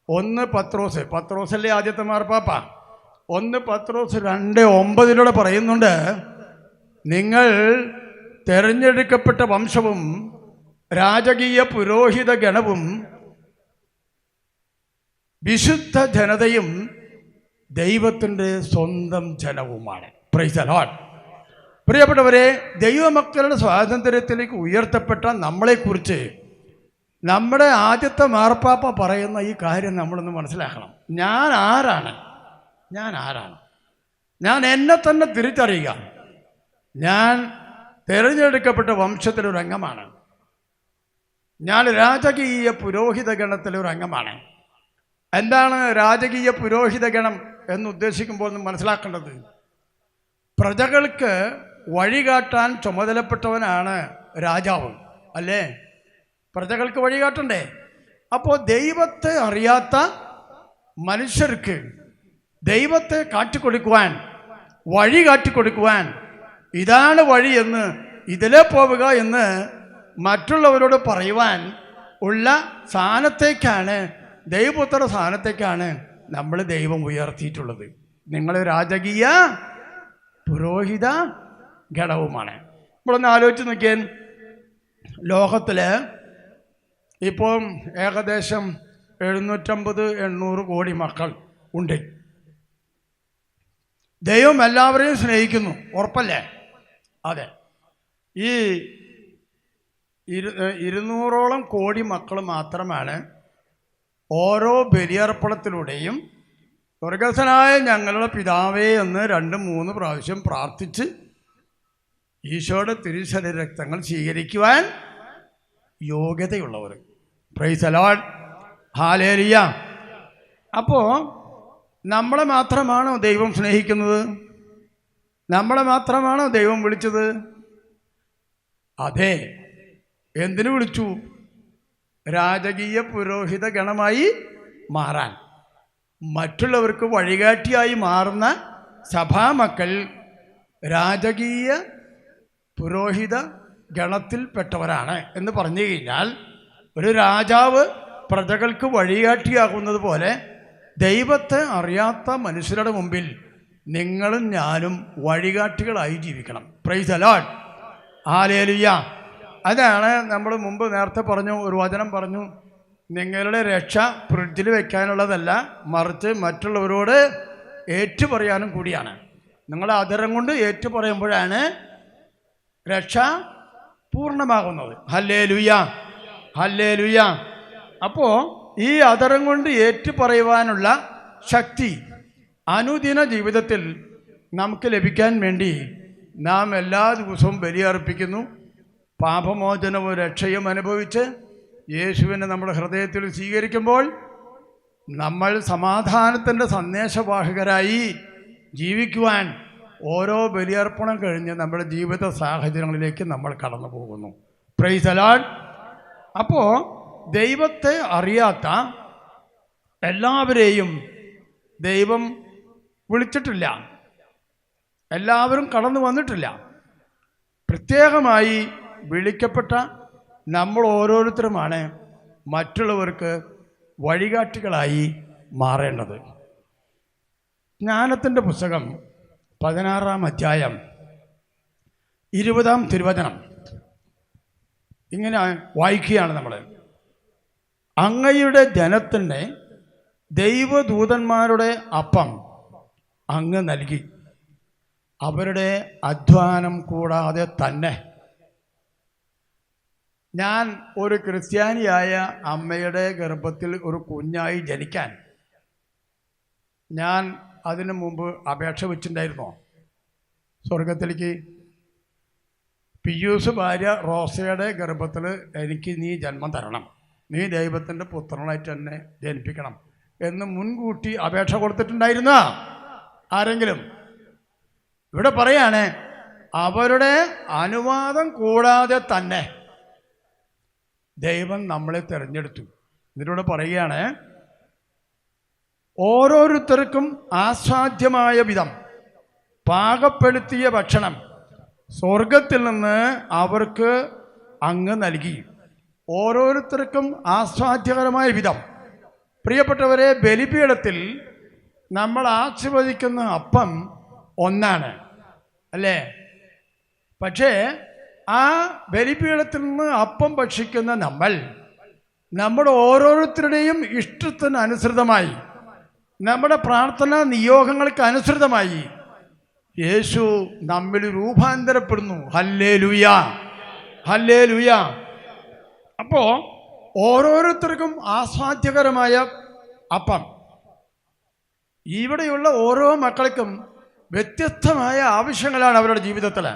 1 പത്രോസല്ലേ ആദ്യത്തെ മാർപ്പാപ്പ. 1 പത്രോസ് 2:9 പറയുന്നുണ്ട്, നിങ്ങൾ തെരഞ്ഞെടുക്കപ്പെട്ട വംശവും രാജകീയ പുരോഹിത ഗണവും വിശുദ്ധ ജനതയും ദൈവത്തിൻ്റെ സ്വന്തം ജനവുമാണ്. Price the Lord. പ്രിയപ്പെട്ടവരെ, ദൈവമക്കളുടെ സ്വാതന്ത്ര്യത്തിലേക്ക് ഉയർത്തപ്പെട്ട നമ്മളെക്കുറിച്ച് നമ്മുടെ ആദ്യത്തെ മാർപ്പാപ്പ പറയുന്ന ഈ കാര്യം നമ്മളൊന്ന് മനസ്സിലാക്കണം. ഞാൻ ആരാണ്? ഞാൻ എന്നെ തന്നെ തിരിച്ചറിയുക. ഞാൻ തിരഞ്ഞെടുക്കപ്പെട്ട വംശത്തിലൊരു അംഗമാണ്. ഞാൻ രാജകീയ പുരോഹിത ഗണത്തിലൊരു അംഗമാണ്. എന്താണ് രാജകീയ പുരോഹിത ഗണം എന്ന് ഉദ്ദേശിക്കുമ്പോൾ മനസ്സിലാക്കേണ്ടത്? പ്രജകൾക്ക് വഴികാട്ടാൻ ചുമതലപ്പെട്ടവനാണ് രാജാവ്, അല്ലേ? പ്രജകൾക്ക് വഴികാട്ടണ്ടേ? അപ്പോൾ ദൈവത്തെ അറിയാത്ത മനുഷ്യർക്ക് ദൈവത്തെ കാട്ടിക്കൊടുക്കുവാൻ, വഴി കാട്ടിക്കൊടുക്കുവാൻ, ഇതാണ് വഴി എന്ന്, ഇതിലേ പോവുക എന്ന് മറ്റുള്ളവരോട് പറയുവാൻ ഉള്ള സ്ഥാനത്തേക്കാണ്, ദൈവപുത്ര സ്ഥാനത്തേക്കാണ് നമ്മൾ ദൈവം ഉയർത്തിയിട്ടുള്ളത്. നിങ്ങൾ രാജകീയ പുരോഹിത ഘടകവുമാണ്. നമ്മളൊന്ന് ആലോചിച്ച് നോക്കിയാൽ, ലോകത്തിൽ ഇപ്പം ഏകദേശം 750-800 കോടി മക്കൾ ഉണ്ട്. ദൈവം എല്ലാവരെയും സ്നേഹിക്കുന്നു, ഉറപ്പല്ലേ? അതെ. ഈ 200ഓളം കോടി മക്കൾ മാത്രമാണ് ഓരോ ബലിയർപ്പണത്തിലൂടെയും സ്വർഗസ്ഥനായ ഞങ്ങളുടെ പിതാവേ എന്ന് 2-3 പ്രാവശ്യം പ്രാർത്ഥിച്ച് ഈശോയുടെ തിരുശരീര രക്തങ്ങൾ സ്വീകരിക്കുവാൻ യോഗ്യതയുള്ളവർ. Praise the Lord. ഹല്ലേലൂയ. അപ്പോൾ നമ്മളെ മാത്രമാണോ ദൈവം സ്നേഹിക്കുന്നത്? നമ്മളെ മാത്രമാണോ ദൈവം വിളിച്ചത്? അതെ. എന്തിനു വിളിച്ചു? രാജകീയ പുരോഹിത ഗണമായി മാറാൻ. മറ്റുള്ളവർക്ക് വഴികാട്ടിയായി മാറുന്ന സഭാമക്കൾ രാജകീയ പുരോഹിത ഗണത്തിൽപ്പെട്ടവരാണ് എന്ന് പറഞ്ഞു കഴിഞ്ഞാൽ, ഒരു രാജാവ് പ്രജകൾക്ക് വഴികാട്ടിയാകുന്നത് പോലെ ദൈവത്തെ അറിയാത്ത മനുഷ്യരുടെ മുമ്പിൽ നിങ്ങളും ഞാനും വഴികാട്ടികളായി ജീവിക്കണം. Price the Lord. ഹല്ലേലൂയ. അതാണ് നമ്മൾ മുമ്പ് നേരത്തെ പറഞ്ഞു, ഒരു വചനം പറഞ്ഞു, നിങ്ങളുടെ രക്ഷ ഫ്രിഡ്ജിൽ വെക്കാനുള്ളതല്ല, മറിച്ച് മറ്റുള്ളവരോട് ഏറ്റുപറയാനും കൂടിയാണ്. നിങ്ങളുടെ ആദരം കൊണ്ട് ഏറ്റുപറയുമ്പോഴാണ് രക്ഷ പൂർണ്ണമാകുന്നത്. Hallelujah, hallelujah. അപ്പോൾ ഈ ആദരം കൊണ്ട് ഏറ്റുപറയുവാനുള്ള ശക്തി അനുദിന ജീവിതത്തിൽ നമുക്ക് ലഭിക്കാൻ വേണ്ടി നാം എല്ലാ ദിവസവും ബലിയർപ്പിക്കുന്നു. പാപമോചനവും രക്ഷയും അനുഭവിച്ച് യേശുവിനെ നമ്മുടെ ഹൃദയത്തിൽ സ്വീകരിക്കുമ്പോൾ നമ്മൾ സമാധാനത്തിൻ്റെ സന്ദേശവാഹകരായി ജീവിക്കുവാൻ ഓരോ ബലിയർപ്പണം കഴിഞ്ഞ് നമ്മുടെ ജീവിത സാഹചര്യങ്ങളിലേക്ക് നമ്മൾ കടന്നു പോകുന്നു. Price the Lord. അപ്പോൾ ദൈവത്തെ അറിയാത്ത എല്ലാവരെയും ദൈവം വിളിച്ചിട്ടില്ല, എല്ലാവരും കടന്നു വന്നിട്ടില്ല. പ്രത്യേകമായി വിളിക്കപ്പെട്ട നമ്മൾ ഓരോരുത്തരുമാണ് മറ്റുള്ളവർക്ക് വഴികാട്ടികളായി മാറേണ്ടത്. ജ്ഞാനത്തിൻ്റെ പുസ്തകം 16-ാം അധ്യായം 20-ാം തിരുവചനം ഇങ്ങനെ വായിക്കുകയാണ് നമ്മൾ. അങ്ങയുടെ ജനത്തിന് ദൈവദൂതന്മാരുടെ അപ്പം അങ്ങ് നൽകി, അവരുടെ അധ്വാനം കൂടാതെ തന്നെ. ഞാൻ ഒരു ക്രിസ്ത്യാനിയായ അമ്മയുടെ ഗർഭത്തിൽ ഒരു കുഞ്ഞായി ജനിക്കാൻ ഞാൻ അതിനു മുമ്പ് അപേക്ഷ വെച്ചിട്ടുണ്ടായിരുന്നോ? സ്വർഗത്തിലേക്ക് പിയൂസ് ഭാര്യ റോസയുടെ ഗർഭത്തിൽ എനിക്ക് നീ ജന്മം തരണം, നീ ദൈവത്തിൻ്റെ പുത്രനായിട്ട് എന്നെ ജനിപ്പിക്കണം എന്ന് മുൻകൂട്ടി അപേക്ഷ കൊടുത്തിട്ടുണ്ടായിരുന്ന ആരെങ്കിലും? ഇവിടെ പറയാണ് അവരുടെ അനുവാദം കൂടാതെ തന്നെ ദൈവം നമ്മളെ തിരഞ്ഞെടുത്തു. ഇതിലൂടെ പറയുകയാണ് ഓരോരുത്തർക്കും ആസ്വാദ്യമായ വിധം പാകപ്പെടുത്തിയ ഭക്ഷണം സ്വർഗത്തിൽ നിന്ന് അവർക്ക് അങ്ങ് നൽകി. ഓരോരുത്തർക്കും ആസ്വാദ്യകരമായ വിധം. പ്രിയപ്പെട്ടവരെ, ബലിപീഠത്തിൽ നമ്മൾ ആസ്വദിക്കുന്ന അപ്പം ഒന്നാണ് അല്ലേ? പക്ഷേ ആ ബലിപീഠത്തിൽ നിന്ന് അപ്പം ഭക്ഷിക്കുന്ന നമ്മൾ നമ്മുടെ ഓരോരുത്തരുടെയും ഇഷ്ടത്തിന് അനുസൃതമായി, നമ്മുടെ പ്രാർത്ഥനാ നിയോഗങ്ങൾക്ക് അനുസൃതമായി യേശു നമ്മിൽ രൂപാന്തരപ്പെടുന്നു. Hallelujah, hallelujah. അപ്പോൾ ഓരോരുത്തർക്കും ആസ്വാദ്യകരമായ അപ്പം. ഇവിടെയുള്ള ഓരോ മക്കൾക്കും വ്യത്യസ്തമായ ആവശ്യങ്ങളാണ് അവരുടെ ജീവിതത്തിൽ.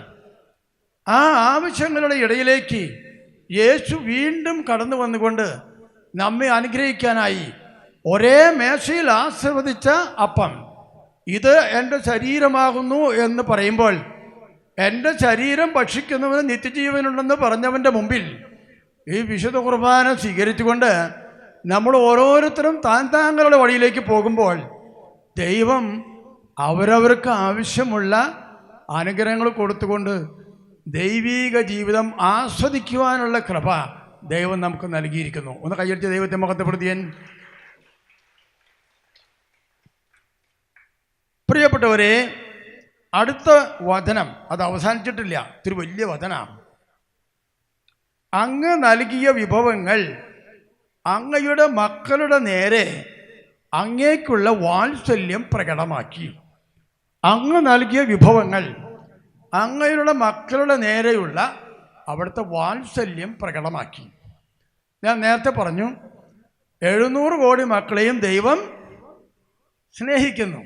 ആ ആവശ്യങ്ങളുടെ ഇടയിലേക്ക് യേശു വീണ്ടും കടന്നു വന്നുകൊണ്ട് നമ്മെ അനുഗ്രഹിക്കാനായി ഒരേ മേശയിൽ ആസ്വദിച്ച അപ്പം, ഇത് എൻ്റെ ശരീരമാകുന്നു എന്ന് പറയുമ്പോൾ, എൻ്റെ ശരീരം ഭക്ഷിക്കുന്നവന് നിത്യജീവനുണ്ടെന്ന് പറഞ്ഞവൻ്റെ മുമ്പിൽ ഈ വിശുദ്ധ കുർബാന സ്വീകരിച്ചുകൊണ്ട് നമ്മൾ ഓരോരുത്തരും താങ്കളുടെ വഴിയിലേക്ക് പോകുമ്പോൾ ദൈവം അവരവർക്ക് ആവശ്യമുള്ള അനുഗ്രഹങ്ങൾ കൊടുത്തുകൊണ്ട് ദൈവീക ജീവിതം ആസ്വദിക്കുവാനുള്ള കൃപ ദൈവം നമുക്ക് നൽകിയിരിക്കുന്നു. ഒന്ന് കയ്യടിച്ച് ദൈവത്തെ മഹത്വപ്പെടുത്തിയൻ. പ്രിയപ്പെട്ടവരെ, അടുത്ത വചനം അത് അവസാനിച്ചിട്ടില്ല, ഇത്തിരി വലിയ വചനമാണ്. അങ്ങ് നൽകിയ വിഭവങ്ങൾ അങ്ങയുടെ മക്കളുടെ നേരെ അങ്ങേക്കുള്ള വാത്സല്യം പ്രകടമാക്കി. അങ്ങ് നൽകിയ വിഭവങ്ങൾ അങ്ങയുടെ മക്കളുടെ നേരെയുള്ള അവിടുത്തെ വാത്സല്യം പ്രകടമാക്കി. ഞാൻ നേരത്തെ പറഞ്ഞു 700 കോടി മക്കളെയും ദൈവം സ്നേഹിക്കുന്നു.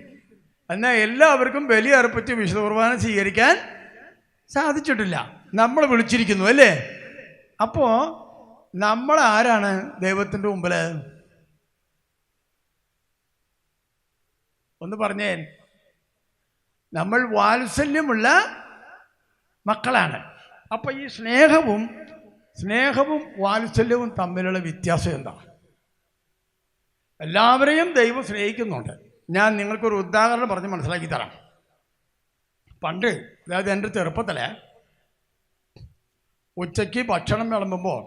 എന്നാൽ എല്ലാവർക്കും ബലി അർപ്പിച്ച് വിശുദ്ധ കുർബാന സ്വീകരിക്കാൻ സാധിച്ചിട്ടില്ല. നമ്മൾ വിളിച്ചിരിക്കുന്നു അല്ലേ? അപ്പോൾ നമ്മൾ ആരാണ് ദൈവത്തിൻ്റെ മുമ്പിൽ? ഒന്ന് പറഞ്ഞേ. നമ്മൾ വാത്സല്യമുള്ള മക്കളാണ്. അപ്പോൾ ഈ സ്നേഹവും വാത്സല്യവും തമ്മിലുള്ള വ്യത്യാസം എന്താ? എല്ലാവരെയും ദൈവം സ്നേഹിക്കുന്നുണ്ട്. ഞാൻ നിങ്ങൾക്കൊരു ഉദാഹരണം പറഞ്ഞ് മനസ്സിലാക്കി തരാം. പണ്ട്, അതായത് എൻ്റെ ചെറുപ്പത്തിൽ ഉച്ചയ്ക്ക് ഭക്ഷണം വിളമ്പുമ്പോൾ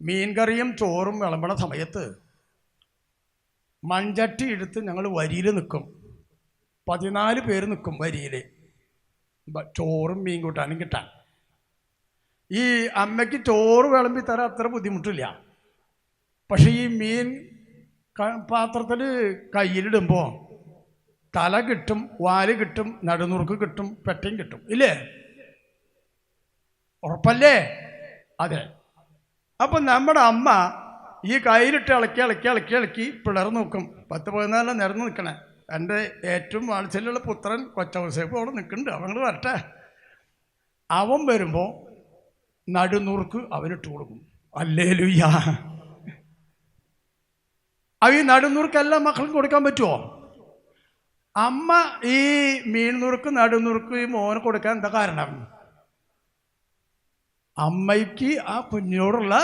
മീൻകറിയും ചോറും വിളമ്പണ സമയത്ത് മൺചട്ടി എടുത്ത് ഞങ്ങൾ വരിയിൽ നിൽക്കും. 14 പേര് നിൽക്കും വരിയിൽ, ചോറും മീൻ കൂട്ടാനും കിട്ടാൻ. ഈ അമ്മയ്ക്ക് ചോറ് വിളമ്പി തരാൻ അത്ര ബുദ്ധിമുട്ടില്ല. പക്ഷേ ഈ മീൻ പാത്രത്തിൽ കയ്യിലിടുമ്പോൾ തല കിട്ടും, വാല് കിട്ടും, നടുനുറുക്ക് കിട്ടും, പെട്ടയും കിട്ടും, ഇല്ലേ? ഉറപ്പല്ലേ? അതെ. അപ്പം നമ്മുടെ അമ്മ ഈ കയ്യിലിട്ട് ഇളക്കി പിളർന്ന് നോക്കും. 10-14 നിരന്ന് നിൽക്കണേ. എൻ്റെ ഏറ്റവും വാത്സല്യമുള്ള പുത്രൻ കൊച്ചൗസേപ്പ് അവിടെ നിൽക്കുന്നുണ്ട്, അവങ്ങൾ വരട്ടെ. അവൻ വരുമ്പോൾ നടുനുറുക്ക് അവനിട്ട് കൊടുക്കും. ഹല്ലേലൂയ. ഈ നടുനുറുക്കെല്ലാം മക്കൾക്ക് കൊടുക്കാൻ പറ്റുമോ? അമ്മ ഈ മീൻ നുറുക്ക് നടുനുറുക്ക് ഈ മോന് കൊടുക്കാൻ എന്താ കാരണം? അമ്മയ്ക്ക് ആ കുഞ്ഞിനോടുള്ള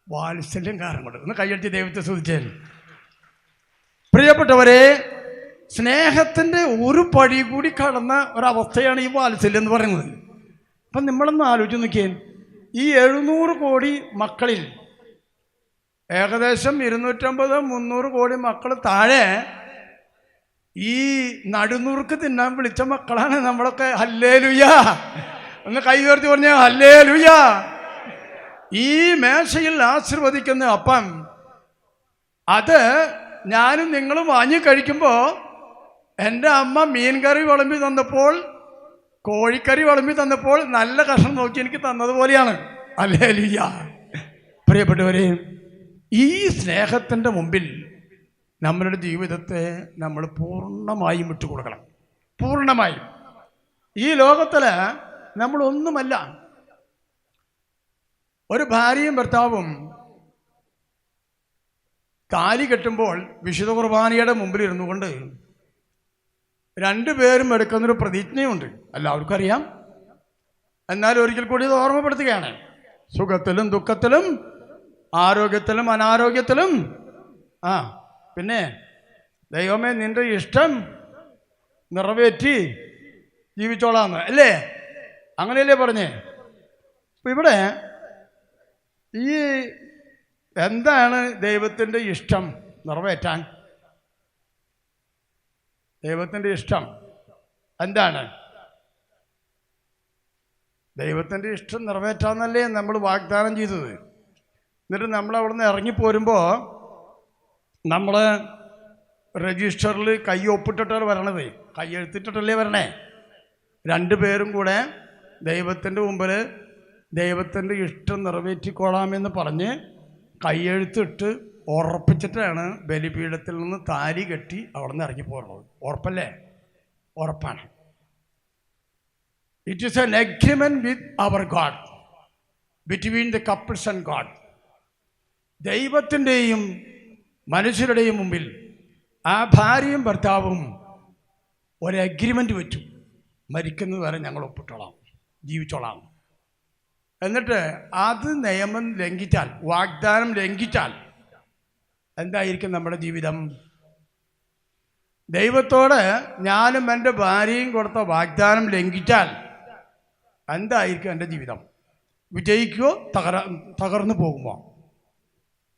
വാത്സല്യം കാരണം കൊണ്ട്. ഒന്ന് കയ്യടി ദൈവത്തെ സ്തുതിച്ചേ. പ്രിയപ്പെട്ടവരെ, സ്നേഹത്തിൻ്റെ ഒരു പടി കൂടി കടന്ന ഒരവസ്ഥയാണ് ഈ വാത്സല്യം എന്ന് പറയുന്നത്. അപ്പം നമ്മളൊന്ന് ആലോചിച്ച് നോക്കിയേ, ഈ 700 കോടി മക്കളിൽ ഏകദേശം 250-300 കോടി മക്കൾ താഴെ ഈ നടുനൂർക്ക് തിന്നാൻ വിളിച്ച മക്കളാണ് നമ്മളൊക്കെ. ഹല്ലേലൂയ, ഒന്ന് കൈ ഉയർത്തി പറഞ്ഞ ഹല്ലേലൂയ. ഈ മേശയിൽ ആശീർവദിക്കുന്ന അപ്പം അത് ഞാനും നിങ്ങളും വാങ്ങി കഴിക്കുമ്പോൾ എൻ്റെ അമ്മ മീൻ കറി വിളമ്പി തന്നപ്പോൾ, കോഴിക്കറി വിളമ്പി തന്നപ്പോൾ നല്ല കഷ്ണം നോക്കി എനിക്ക് തന്നതുപോലെയാണ്. ഹല്ലേലൂയ. പ്രിയപ്പെട്ടവരെ, ഈ സ്നേഹത്തിൻ്റെ മുമ്പിൽ നമ്മളുടെ ജീവിതത്തെ നമ്മൾ പൂർണ്ണമായും വിട്ടുകൊടുക്കണം. പൂർണ്ണമായും. ഈ ലോകത്തിൽ നമ്മളൊന്നുമല്ല. ഒരു ഭാര്യയും ഭർത്താവും താലി കെട്ടുമ്പോൾ വിശുദ്ധ കുർബാനയുടെ മുമ്പിൽ ഇരുന്നു കൊണ്ട് രണ്ടുപേരും എടുക്കുന്നൊരു പ്രതിജ്ഞയുണ്ട്, എല്ലാവർക്കും അറിയാം. എന്നാൽ ഒരിക്കൽ കൂടി ഇത് ഓർമ്മപ്പെടുത്തുകയാണ്. സുഖത്തിലും ദുഃഖത്തിലും ആരോഗ്യത്തിലും അനാരോഗ്യത്തിലും പിന്നെ ദൈവമേ നിന്റെ ഇഷ്ടം നിറവേറ്റി ജീവിച്ചോളാന്ന്, അല്ലേ? അങ്ങനെയല്ലേ പറഞ്ഞേ? ഇവിടെ ഈ എന്താണ് ദൈവത്തിൻ്റെ ഇഷ്ടം നിറവേറ്റാൻ? ദൈവത്തിൻ്റെ ഇഷ്ടം എന്താണ്? ദൈവത്തിൻ്റെ ഇഷ്ടം നിറവേറ്റാന്നല്ലേ നമ്മൾ വാഗ്ദാനം ചെയ്തത്. എന്നിട്ട് നമ്മൾ അവിടെ നിന്ന് ഇറങ്ങിപ്പോരുമ്പോൾ നമ്മൾ രജിസ്റ്ററിൽ കൈ ഒപ്പിട്ടിട്ടാണ് വരണത്, കൈ എഴുത്തിട്ടിട്ടല്ലേ വരണേ. രണ്ടുപേരും കൂടെ ദൈവത്തിൻ്റെ മുമ്പിൽ ദൈവത്തിൻ്റെ ഇഷ്ടം നിറവേറ്റിക്കൊള്ളാമെന്ന് പറഞ്ഞ് കൈയെഴുത്തിട്ട് ഉറപ്പിച്ചിട്ടാണ് ബലിപീഠത്തിൽ നിന്ന് താലി കെട്ടി അവിടെ നിന്ന് ഇറങ്ങിപ്പോരുന്നത്. ഉറപ്പല്ലേ? ഉറപ്പാണ്. It is an agreement with our God, between the couples and God. ദൈവത്തിൻ്റെയും മനുഷ്യരുടെയും മുമ്പിൽ ആ ഭാര്യയും ഭർത്താവും ഒരു എഗ്രിമെൻ്റ് വെച്ചു, മരിക്കുന്നത് വരെ ഞങ്ങൾ ഒപ്പിട്ടോളാം, ജീവിച്ചോളാം. എന്നിട്ട് അത് നിയമം ലംഘിച്ചാൽ, വാഗ്ദാനം ലംഘിച്ചാൽ എന്തായിരിക്കും നമ്മുടെ ജീവിതം? ദൈവത്തോട് ഞാനും എൻ്റെ ഭാര്യയും കൊടുത്ത വാഗ്ദാനം ലംഘിച്ചാൽ എന്തായിരിക്കും എൻ്റെ ജീവിതം? വിജയിക്കുമോ തകർന്നു പോകുമോ?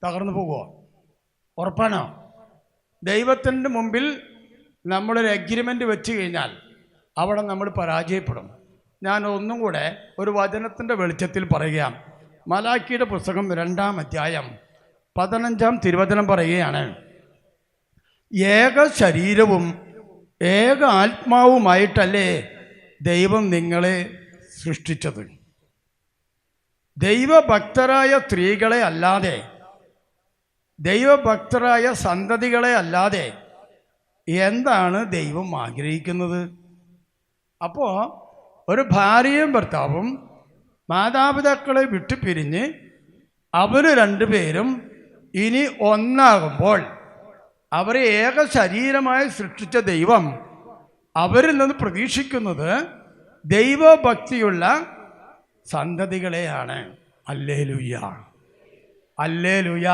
തകർന്നു പോകുമോ? ഉറപ്പാണോ? ദൈവത്തിൻ്റെ മുമ്പിൽ നമ്മളൊരു എഗ്രിമെൻ്റ് വെച്ച് കഴിഞ്ഞാൽ അവിടെ നമ്മൾ പരാജയപ്പെടും. ഞാൻ ഒന്നും കൂടെ ഒരു വചനത്തിൻ്റെ വെളിച്ചത്തിൽ പറയുകയാണ്. മലാക്കിയുടെ പുസ്തകം 2-ാം അധ്യായം 15-ാം തിരുവചനം പറയുകയാണ്, ഏക ശരീരവും ഏക ആത്മാവുമായിട്ടല്ലേ ദൈവം നിങ്ങളെ സൃഷ്ടിച്ചത്. ദൈവഭക്തരായ സ്ത്രീകളെ അല്ലാതെ, ദൈവഭക്തരായ സന്തതികളെ അല്ലാതെ എന്താണ് ദൈവം ആഗ്രഹിക്കുന്നത്? അപ്പോൾ ഒരു ഭാര്യയും ഭർത്താവും മാതാപിതാക്കളെ വിട്ടു പിരിഞ്ഞ് അവർ രണ്ടുപേരും ഇനി ഒന്നാകുമ്പോൾ അവരെ ഏക ശരീരമായി സൃഷ്ടിച്ച ദൈവം അവരിൽ നിന്ന് പ്രതീക്ഷിക്കുന്നത് ദൈവഭക്തിയുള്ള സന്തതികളെയാണ്. Hallelujah, hallelujah.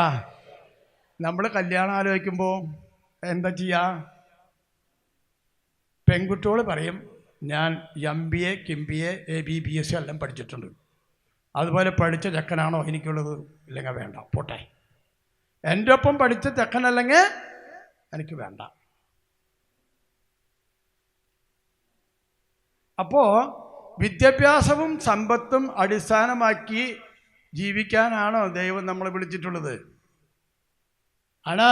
നമ്മൾ കല്യാണം ആലോചിക്കുമ്പോൾ എന്താ ചെയ്യുക? പെൺകുട്ടികൾ പറയും, ഞാൻ MBA, KIMBA, ABBS എല്ലാം പഠിച്ചിട്ടുണ്ട്, അതുപോലെ പഠിച്ച ചെക്കനാണോ എനിക്കുള്ളത്? ഇല്ലെങ്കിൽ വേണ്ട, പോട്ടെ. എൻ്റെ ഒപ്പം പഠിച്ച ചെക്കനല്ലെങ്കിൽ എനിക്ക് വേണ്ട. അപ്പോൾ വിദ്യാഭ്യാസവും സമ്പത്തും അടിസ്ഥാനമാക്കി ജീവിക്കാനാണോ ദൈവം നമ്മളെ വിളിച്ചിട്ടുള്ളത്? ആണ്?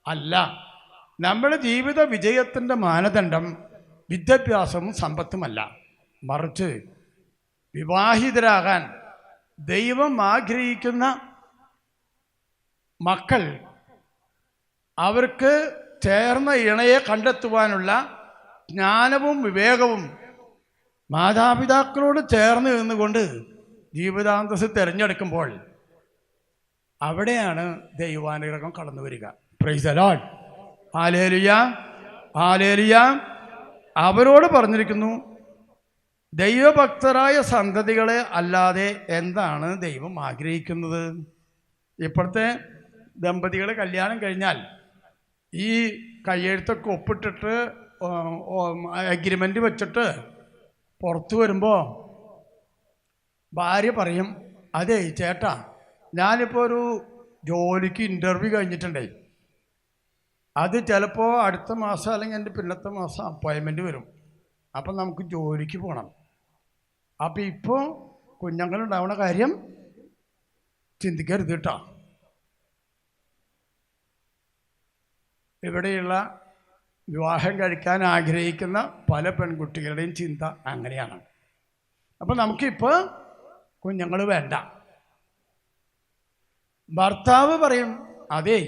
അല്ല. നമ്മുടെ ജീവിത വിജയത്തിൻ്റെ മാനദണ്ഡം വിദ്യാഭ്യാസവും സമ്പത്തുമല്ല, മറിച്ച് വിവാഹിതരാകാൻ ദൈവം ആഗ്രഹിക്കുന്ന മക്കൾ അവർക്ക് ചേർന്ന ഇണയെ കണ്ടെത്തുവാനുള്ള ജ്ഞാനവും വിവേകവും മാതാപിതാക്കളോട് ചേർന്ന് നിന്നുകൊണ്ട് ജീവിതാന്തസ് തിരഞ്ഞെടുക്കുമ്പോൾ അവിടെയാണ് ദൈവാനുഗ്രഹം കടന്നു വരിക. Price the Lord. Hallelujah, hallelujah. അവരോട് പറഞ്ഞിരിക്കുന്നു, ദൈവഭക്തരായ സന്തതികളെ അല്ലാതെ എന്താണ് ദൈവം ആഗ്രഹിക്കുന്നത്? ഇപ്പോഴത്തെ ദമ്പതികൾ കല്യാണം കഴിഞ്ഞാൽ ഈ കയ്യെഴുത്തൊക്കെ ഒപ്പിട്ടിട്ട് അഗ്രിമെൻ്റ് വെച്ചിട്ട് പുറത്തു വരുമ്പോൾ ഭാര്യ പറയും, അതെ ചേട്ടാ, ഞാനിപ്പോൾ ഒരു ജോലിക്ക് ഇൻ്റർവ്യൂ കഴിഞ്ഞിട്ടുണ്ടേ, അത് ചിലപ്പോൾ അടുത്ത മാസം അല്ലെങ്കിൽ എൻ്റെ പിന്നത്തെ മാസം അപ്പോയിൻമെൻറ്റ് വരും, അപ്പം നമുക്ക് ജോലിക്ക് പോകണം. അപ്പം ഇപ്പോൾ കുഞ്ഞുങ്ങളുണ്ടാവുന്ന കാര്യം ചിന്തിക്കരുത് കേട്ടോ. ഇവിടെയുള്ള വിവാഹം കഴിക്കാൻ ആഗ്രഹിക്കുന്ന പല പെൺകുട്ടികളുടെയും ചിന്ത അങ്ങനെയാണ്. അപ്പം നമുക്കിപ്പോൾ കുഞ്ഞുങ്ങൾ വേണ്ട. ഭർത്താവ് പറയും, അതേ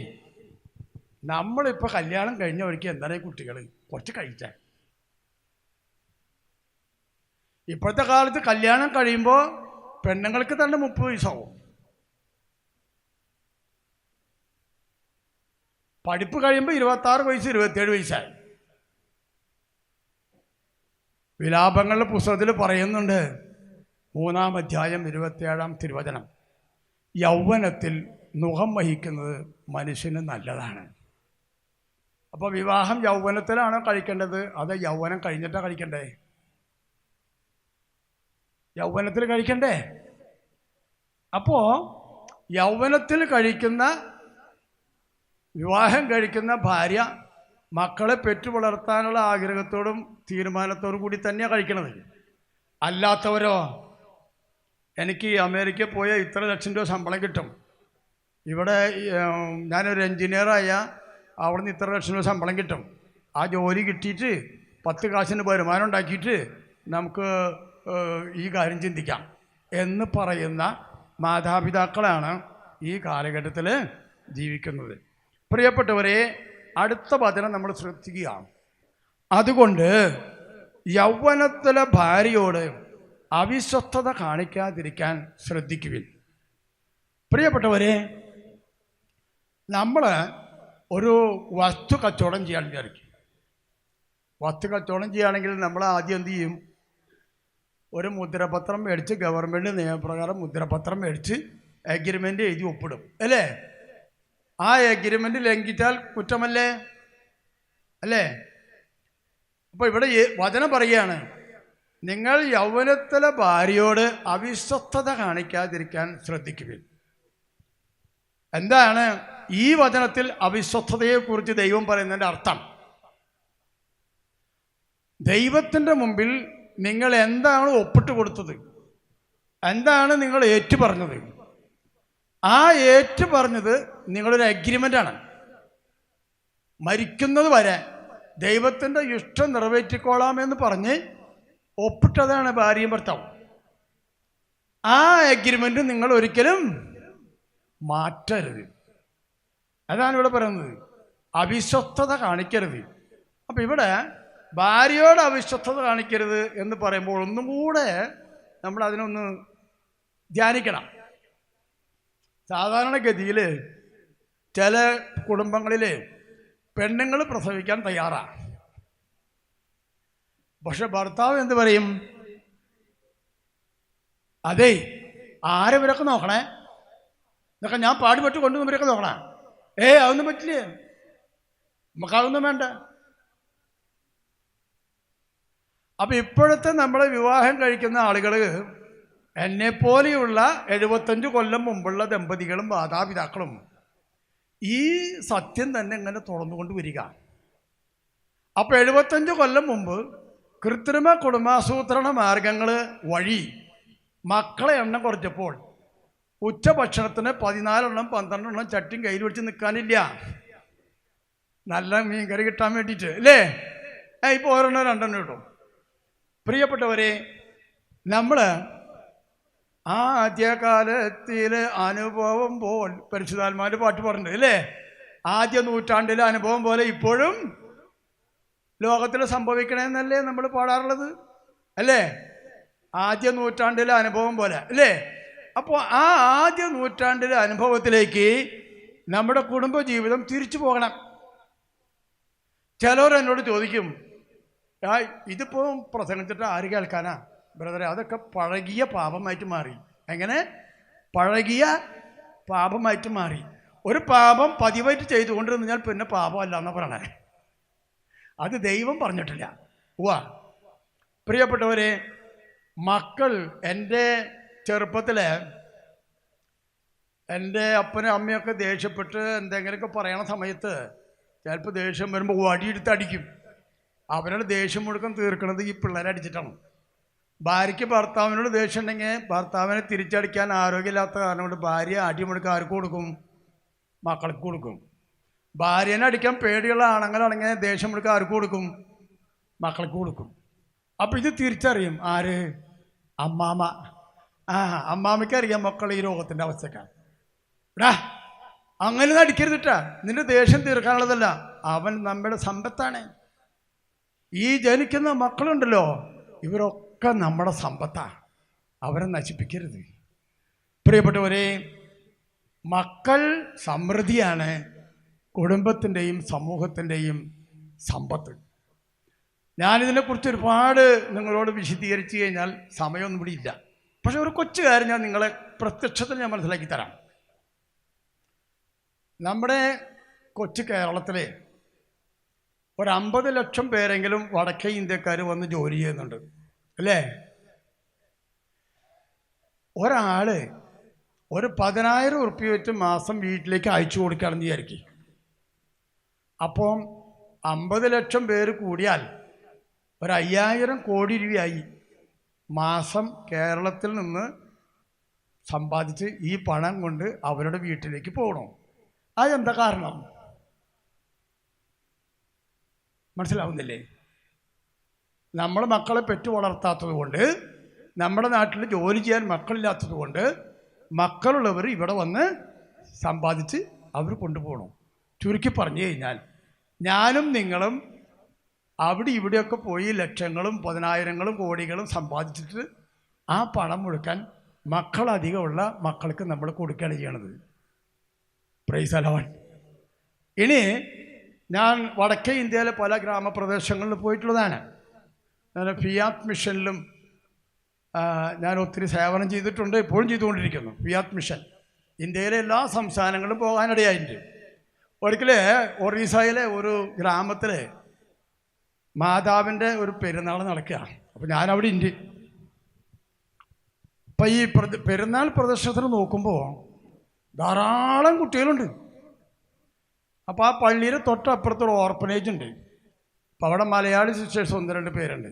നമ്മളിപ്പോൾ കല്യാണം കഴിഞ്ഞ വഴിക്ക് എന്താണ് കുട്ടികൾ കുറച്ച് കഴിച്ചാൽ. ഇപ്പോഴത്തെ കാലത്ത് കല്യാണം കഴിയുമ്പോൾ പെണ്ണുങ്ങൾക്ക് തന്നെ 30 വയസ്സാവും. പഠിപ്പ് കഴിയുമ്പോൾ 26 വയസ്സ് 27 വയസ്സായി. വിലാപങ്ങളുടെ പുസ്തകത്തിൽ പറയുന്നുണ്ട്, 3-ാം അധ്യായം 27-ാം തിരുവചനം, യൗവനത്തിൽ നുകം വഹിക്കുന്നത് മനുഷ്യന് നല്ലതാണ്. അപ്പോൾ വിവാഹം യൗവനത്തിലാണോ കഴിക്കേണ്ടത്, അത് യൗവനം കഴിഞ്ഞിട്ടാണ് കഴിക്കണ്ടേ? യൗവനത്തിൽ കഴിക്കണ്ടേ? അപ്പോൾ യൗവനത്തിൽ കഴിക്കുന്ന വിവാഹം കഴിക്കുന്ന ഭാര്യ മക്കളെ പെറ്റു വളർത്താനുള്ള ആഗ്രഹത്തോടും തീരുമാനത്തോടും കൂടി തന്നെയാണ് കഴിക്കണത്. അല്ലാത്തവരോ, എനിക്ക് അമേരിക്കയിൽ പോയ ഇത്ര ലക്ഷം രൂപ ശമ്പളം കിട്ടും, ഇവിടെ ഞാനൊരു എൻജിനീയറായ അവിടുന്ന് ഇത്ര ലക്ഷം രൂപ ശമ്പളം കിട്ടും, ആ ജോലി കിട്ടിയിട്ട് 10 കാശിന് വരുമാനം ഉണ്ടാക്കിയിട്ട് നമുക്ക് ഈ കാര്യം ചിന്തിക്കാം എന്ന് പറയുന്ന മാതാപിതാക്കളാണ് ഈ കാലഘട്ടത്തിൽ ജീവിക്കുന്നത്. പ്രിയപ്പെട്ടവരെ, അടുത്ത വചനം നമ്മൾ ശ്രദ്ധിക്കുക. അതുകൊണ്ട് യൗവനത്തിലെ ഭാര്യയോട് അവിശ്വസ്തത കാണിക്കാതിരിക്കാൻ ശ്രദ്ധിക്കുവിൻ. പ്രിയപ്പെട്ടവരെ, നമ്മൾ ഒരു വസ്തു കച്ചവടം ചെയ്യാൻ വിചാരിക്കും. വസ്തു കച്ചവടം ചെയ്യുകയാണെങ്കിൽ നമ്മൾ ആദ്യം എന്ത് ചെയ്യും? ഒരു മുദ്രപത്രം മേടിച്ച്, ഗവൺമെൻറ് നിയമപ്രകാരം മുദ്രപത്രം മേടിച്ച് എഗ്രിമെൻ്റ് എഴുതി ഒപ്പിടും, അല്ലേ? ആ എഗ്രിമെൻ്റ് ലംഘിച്ചാൽ കുറ്റമല്ലേ? അല്ലേ? അപ്പോൾ ഇവിടെ വചനം പറയുകയാണ്, നിങ്ങൾ യൗവനത്തിലെ ഭാര്യയോട് അവിശ്വസ്തത കാണിക്കാതിരിക്കാൻ ശ്രദ്ധിക്കുവിൻ. എന്താണ് ഈ വചനത്തിൽ അവിശ്വസ്തതയെക്കുറിച്ച് ദൈവം പറയുന്നതിൻ്റെ അർത്ഥം? ദൈവത്തിൻ്റെ മുമ്പിൽ നിങ്ങൾ എന്താണ് ഒപ്പിട്ട് കൊടുത്തത്? എന്താണ് നിങ്ങൾ ഏറ്റു പറഞ്ഞത്? ആ ഏറ്റു പറഞ്ഞത് നിങ്ങളൊരു അഗ്രിമെൻ്റാണ്. മരിക്കുന്നത് വരെ ദൈവത്തിൻ്റെ ഇഷ്ടം നിറവേറ്റിക്കോളാമെന്ന് പറഞ്ഞ് ഒപ്പിട്ടതാണ് ഭാര്യയും ഭർത്താവും. ആ അഗ്രിമെൻ്റ് നിങ്ങൾ ഒരിക്കലും മാറ്റരുത്. അതാണ് ഇവിടെ പറയുന്നത്, അവിശ്വസ്തത കാണിക്കരുത്. അപ്പം ഇവിടെ ഭാര്യയോട് അവിശ്വസ്തത കാണിക്കരുത് എന്ന് പറയുമ്പോൾ ഒന്നും കൂടെ നമ്മൾ അതിനൊന്ന് ധ്യാനിക്കണം. സാധാരണഗതിയിൽ ചില കുടുംബങ്ങളിൽ പെണ്ണുങ്ങൾ പ്രസവിക്കാൻ തയ്യാറാണ്, പക്ഷെ ഭർത്താവ് എന്ത് പറയും? അതേ ആരെവരൊക്കെ നോക്കണേ, ഇതൊക്കെ ഞാൻ പാടുപെട്ട് കൊണ്ടുവന്നവരൊക്കെ നോക്കണേ. അതൊന്നും പറ്റില്ലേ, നമുക്കതൊന്നും വേണ്ട. അപ്പം ഇപ്പോഴത്തെ നമ്മളെ വിവാഹം കഴിക്കുന്ന ആളുകൾ എന്നെപ്പോലെയുള്ള 75 കൊല്ലം മുമ്പുള്ള ദമ്പതികളും മാതാപിതാക്കളും ഈ സത്യം തന്നെ ഇങ്ങനെ തുറന്നുകൊണ്ട് വരിക. അപ്പോൾ 75 കൊല്ലം മുമ്പ് കൃത്രിമ കുടുംബാസൂത്രണ മാർഗങ്ങൾ വഴി മക്കളെ എണ്ണം കുറച്ചപ്പോൾ ഉച്ചഭക്ഷണത്തിന് 14 12 ചട്ടിയും കയ്യിൽ വെച്ച് നിൽക്കാനില്ല, നല്ല മീൻകറി കിട്ടാൻ വേണ്ടിയിട്ട്, അല്ലേ? ഇപ്പോൾ 1 2 കിട്ടും. പ്രിയപ്പെട്ടവരെ, നമ്മൾ ആദ്യകാലത്തിലെ അനുഭവം പോൽ പരിശുദ്ധാത്മാവിൻ്റെ പാട്ട് പറഞ്ഞിട്ടുണ്ട്, അല്ലേ? ആദ്യ നൂറ്റാണ്ടിലെ അനുഭവം പോലെ ഇപ്പോഴും ലോകത്തിൽ സംഭവിക്കണമെന്നല്ലേ നമ്മൾ പാടാറുള്ളത്, അല്ലേ? ആദ്യ നൂറ്റാണ്ടിലെ അനുഭവം പോലെ, അല്ലേ? അപ്പോൾ ആ ആദ്യ നൂറ്റാണ്ടിലെ അനുഭവത്തിലേക്ക് നമ്മുടെ കുടുംബജീവിതം തിരിച്ചു പോകണം. ചിലർ എന്നോട് ചോദിക്കും, ഇതിപ്പോൾ പ്രസംഗിച്ചിട്ട് ആര് കേൾക്കാനാ ബ്രദറെ? അതൊക്കെ പഴകിയ പാപമായിട്ട് മാറി. എങ്ങനെ? പഴകിയ പാപമായിട്ട് മാറി. ഒരു പാപം പതിവായിട്ട് ചെയ്തുകൊണ്ടിരുന്നാൽ പിന്നെ പാപമല്ല എന്ന് പറയണേ. അത് ദൈവം പറഞ്ഞിട്ടില്ല. പ്രിയപ്പെട്ടവരെ, മക്കൾ എൻ്റെ ചെറുപ്പത്തിൽ എൻ്റെ അപ്പനും അമ്മയൊക്കെ ദേഷ്യപ്പെട്ട് എന്തെങ്കിലുമൊക്കെ പറയണ സമയത്ത് ചിലപ്പോൾ ദേഷ്യം വരുമ്പോൾ വടിയെടുത്ത് അടിക്കും. അവരുടെ ദേഷ്യം മുഴുക്കം തീർക്കുന്നത് ഈ പിള്ളേരെ അടിച്ചിട്ടാണ്. ഭാര്യയ്ക്ക് ഭർത്താവിനോട് ദേഷ്യം ഉണ്ടെങ്കിൽ ഭർത്താവിനെ തിരിച്ചടിക്കാൻ ആരോഗ്യമില്ലാത്ത കാരണം കൊണ്ട് ഭാര്യ അടിമുഴുക്കം ആർക്ക് കൊടുക്കും? മക്കൾക്ക് കൊടുക്കും. ഭാര്യനെ അടിക്കാൻ പേടിയുള്ള ആണുങ്ങളാണെങ്കിൽ ദേഷ്യം മുഴുക്കം ആർക്ക് കൊടുക്കും? മക്കൾക്ക് കൊടുക്കും. അപ്പം ഇത് തിരിച്ചറിയും ആര്? അമ്മാമ്മ. അമ്മാമ്മയ്ക്ക് അറിയാം മക്കൾ ഈ രോഗത്തിൻ്റെ അവസ്ഥക്കാണ്. എടാ അങ്ങനെ അടിക്കരുതിട്ടാ, നിന്റെ ദേഷ്യം തീർക്കാനുള്ളതല്ല, അവൻ നമ്മുടെ സമ്പത്താണ്. ഈ ജനിക്കുന്ന മക്കളുണ്ടല്ലോ, ഇവരൊക്കെ നമ്മുടെ സമ്പത്താണ്, അവരെ നശിപ്പിക്കരുത്. പ്രിയപ്പെട്ടവരെ, മക്കൾ സമൃദ്ധിയാണ് കുടുംബത്തിൻ്റെയും സമൂഹത്തിൻ്റെയും സമ്പത്ത്. ഞാനിതിനെക്കുറിച്ച് ഒരുപാട് നിങ്ങളോട് വിശദീകരിച്ചു കഴിഞ്ഞാൽ സമയമൊന്നും ഇവിടെ ഇല്ല. പക്ഷെ ഒരു കൊച്ചു കാര്യം ഞാൻ നിങ്ങളെ പ്രത്യക്ഷത്തിൽ ഞാൻ മനസ്സിലാക്കി തരാം. നമ്മുടെ കൊച്ചു കേരളത്തിലെ ഒരു 50 ലക്ഷം പേരെങ്കിലും വടക്കേ ഇന്ത്യക്കാർ വന്ന് ജോലി ചെയ്യുന്നുണ്ട് അല്ലേ? ഒരാൾ ഒരു 10,000 ഉറുപ്പിക വെച്ച് മാസം വീട്ടിലേക്ക് അയച്ചു കൊടുക്കുകയാണെന്ന് വിചാരിക്കും. അപ്പം 50 ലക്ഷം പേര് കൂടിയാൽ ഒരു 5,000 കോടി രൂപയായി മാസം കേരളത്തിൽ നിന്ന് സമ്പാദിച്ച് ഈ പണം കൊണ്ട് അവരുടെ വീട്ടിലേക്ക് പോകണം. അതെന്താ കാരണം? മനസ്സിലാവുന്നില്ലേ? നമ്മൾ മക്കളെ പെറ്റു വളർത്താത്തത് കൊണ്ട്, നമ്മുടെ നാട്ടിൽ ജോലി ചെയ്യാൻ മക്കളില്ലാത്തത് കൊണ്ട് മക്കളുള്ളവർ ഇവിടെ വന്ന് സമ്പാദിച്ച് അവർ കൊണ്ടുപോകണം. ചുരുക്കി പറഞ്ഞു കഴിഞ്ഞാൽ ഞാനും നിങ്ങളും അവിടെ ഇവിടെയൊക്കെ പോയി ലക്ഷങ്ങളും 10,000ങ്ങളും കോടികളും സമ്പാദിച്ചിട്ട് ആ പണം മുഴുക്കാൻ മക്കളധികമുള്ള മക്കൾക്ക് നമ്മൾ കൊടുക്കുകയാണ് ചെയ്യണത്. Price the Lord. ഇനി ഞാൻ വടക്കേ ഇന്ത്യയിലെ പല ഗ്രാമപ്രദേശങ്ങളിൽ പോയിട്ടുള്ളതാണ്. ഞാൻ ഫിയാത്ത് മിഷനിലും ഞാൻ ഒത്തിരി സേവനം ചെയ്തിട്ടുണ്ട്, ഇപ്പോഴും ചെയ്തുകൊണ്ടിരിക്കുന്നു. ഫിയാത്ത് മിഷൻ ഇന്ത്യയിലെ എല്ലാ സംസ്ഥാനങ്ങളിലും പോകാനിടയായിട്ടുണ്ട്. ഒരിക്കൽ ഒറീസയിലെ ഒരു ഗ്രാമത്തിൽ മാതാവിൻ്റെ ഒരു പെരുന്നാൾ നടക്കുക. അപ്പോൾ ഞാനവിടെ ഉണ്ട്. അപ്പം ഈ പെരുന്നാൾ പ്രദർശനത്തിന് നോക്കുമ്പോൾ ധാരാളം കുട്ടികളുണ്ട്. അപ്പോൾ ആ പള്ളിയുടെ തൊട്ടപ്പുറത്തൊരു ഓർഫനേജ് ഉണ്ട്. അപ്പോൾ അവിടെ മലയാളി സിസ്റ്റേഴ്സ് 1-2 പേരുണ്ട്.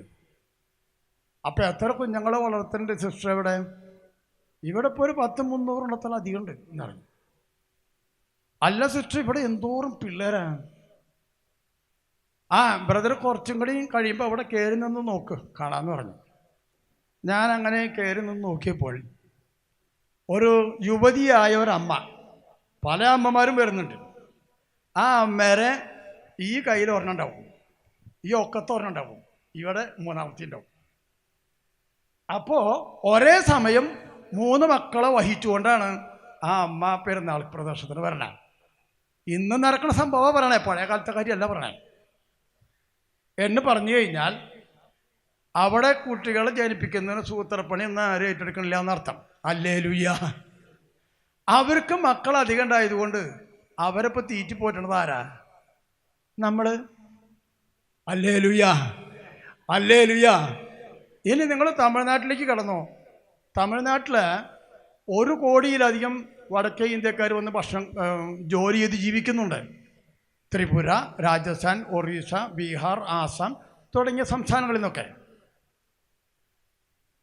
അപ്പോൾ എത്ര കുഞ്ഞുങ്ങളെ വളർത്തേണ്ട സിസ്റ്റർ ഇവിടെ? ഇവിടെ ഇപ്പോൾ ഒരു 100-300 അധികം ഉണ്ട് എന്നറിഞ്ഞു. അല്ല സിസ്റ്റർ, ഇവിടെ എന്തോരം പിള്ളേരാണ്. ബ്രദർ കുറച്ചും കൂടി കഴിയുമ്പോൾ അവിടെ കയറി നിന്ന് നോക്ക് കാണാമെന്ന് പറഞ്ഞു. ഞാൻ അങ്ങനെ കയറി നിന്ന് നോക്കിയപ്പോൾ ഒരു യുവതിയായ ഒരമ്മ, പല അമ്മമാരും വരുന്നുണ്ട്. ആ അമ്മേരെ ഈ കയ്യിൽ ഒരെണ്ണം ഉണ്ടാവും, ഈ ഒക്കത്ത് ഒരെണ്ണം ഉണ്ടാവും, ഇവിടെ 3ാമത്തെ ഉണ്ടാവും. അപ്പോൾ ഒരേ സമയം 3 മക്കളെ വഹിച്ചുകൊണ്ടാണ് ആ അമ്മ പെരുന്നാൾ പ്രദർശനത്തിന് വരണേ. ഇന്ന് നടക്കുന്ന സംഭവം പറയണേ, പഴയ കാലത്തെ കാര്യമല്ല പറയണേ. എന്ന് പറഞ്ഞു കഴിഞ്ഞാൽ അവിടെ കുട്ടികളെ ജനിപ്പിക്കുന്നതിന് സൂത്രപ്പണി ഒന്നും ആരും ഏറ്റെടുക്കണില്ല എന്നർത്ഥം. ഹല്ലേലൂയ. അവർക്ക് മക്കൾ അധികം ഉണ്ടായതുകൊണ്ട് അവരിപ്പോൾ തീറ്റി പോറ്റണത് ആരാ? നമ്മൾ. Hallelujah, hallelujah. ഇനി നിങ്ങൾ തമിഴ്നാട്ടിലേക്ക് കടന്നോ. തമിഴ്നാട്ടിൽ 1 കോടിയിലധികം വടക്കേ ഇന്ത്യക്കാർ വന്ന് ജോലി ചെയ്ത് ജീവിക്കുന്നുണ്ട്. ത്രിപുര, രാജസ്ഥാൻ, ഒറീസ, ബീഹാർ, ആസാം തുടങ്ങിയ സംസ്ഥാനങ്ങളിൽ നിന്നൊക്കെ.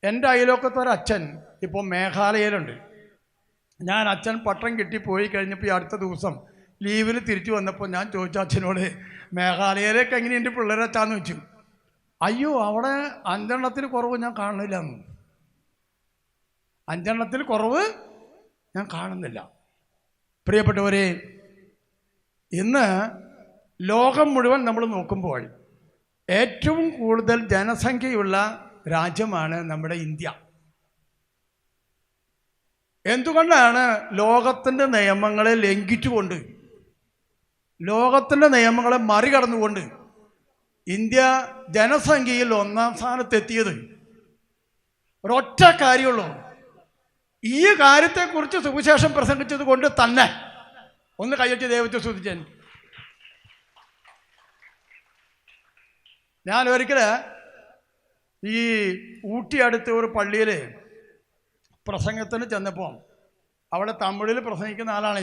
എൻ്റെ അയലോക്കത്തെ ഒരച്ഛൻ ഇപ്പോൾ മേഘാലയയിലുണ്ട്. ഞാൻ അച്ഛൻ പട്ടം കിട്ടി പോയി കഴിഞ്ഞപ്പോൾ ഈ അടുത്ത ദിവസം ലീവിന് തിരിച്ചു വന്നപ്പോൾ ഞാൻ ചോദിച്ചു അച്ഛനോട്, മേഘാലയയിലേക്ക് എങ്ങനെയുണ്ട് പിള്ളേരച്ചാന്ന് വെച്ചു. അയ്യോ, അവിടെ 5 കുറവ് ഞാൻ കാണുന്നില്ല എന്ന്. 5 കുറവ് ഞാൻ കാണുന്നില്ല. പ്രിയപ്പെട്ടവരെ, ഇന്ന് ലോകം മുഴുവൻ നമ്മൾ നോക്കുമ്പോൾ ഏറ്റവും കൂടുതൽ ജനസംഖ്യയുള്ള രാജ്യമാണ് നമ്മുടെ ഇന്ത്യ. എന്തുകൊണ്ടാണ്? ലോകത്തിൻ്റെ നിയമങ്ങളെ ലംഘിച്ചുകൊണ്ട്, ലോകത്തിൻ്റെ നിയമങ്ങളെ മറികടന്നുകൊണ്ട് ഇന്ത്യ ജനസംഖ്യയിൽ 1-ാം സ്ഥാനത്തെത്തിയത് ഒരൊറ്റ കാര്യമുള്ളൂ. ഈ കാര്യത്തെക്കുറിച്ച് സുവിശേഷം പ്രസംഗിച്ചത് കൊണ്ട് തന്നെ ഒന്ന് കയ്യറ്റി ദൈവത്തെ സ്തുതിച്ചൻ. ഞാൻ ഒരിക്കൽ ഈ ഊട്ടി അടുത്ത ഒരു പള്ളിയിൽ പ്രസംഗത്തിന് ചെന്നപ്പോൾ അവിടെ തമിഴിൽ പ്രസംഗിക്കുന്ന ആളാണ്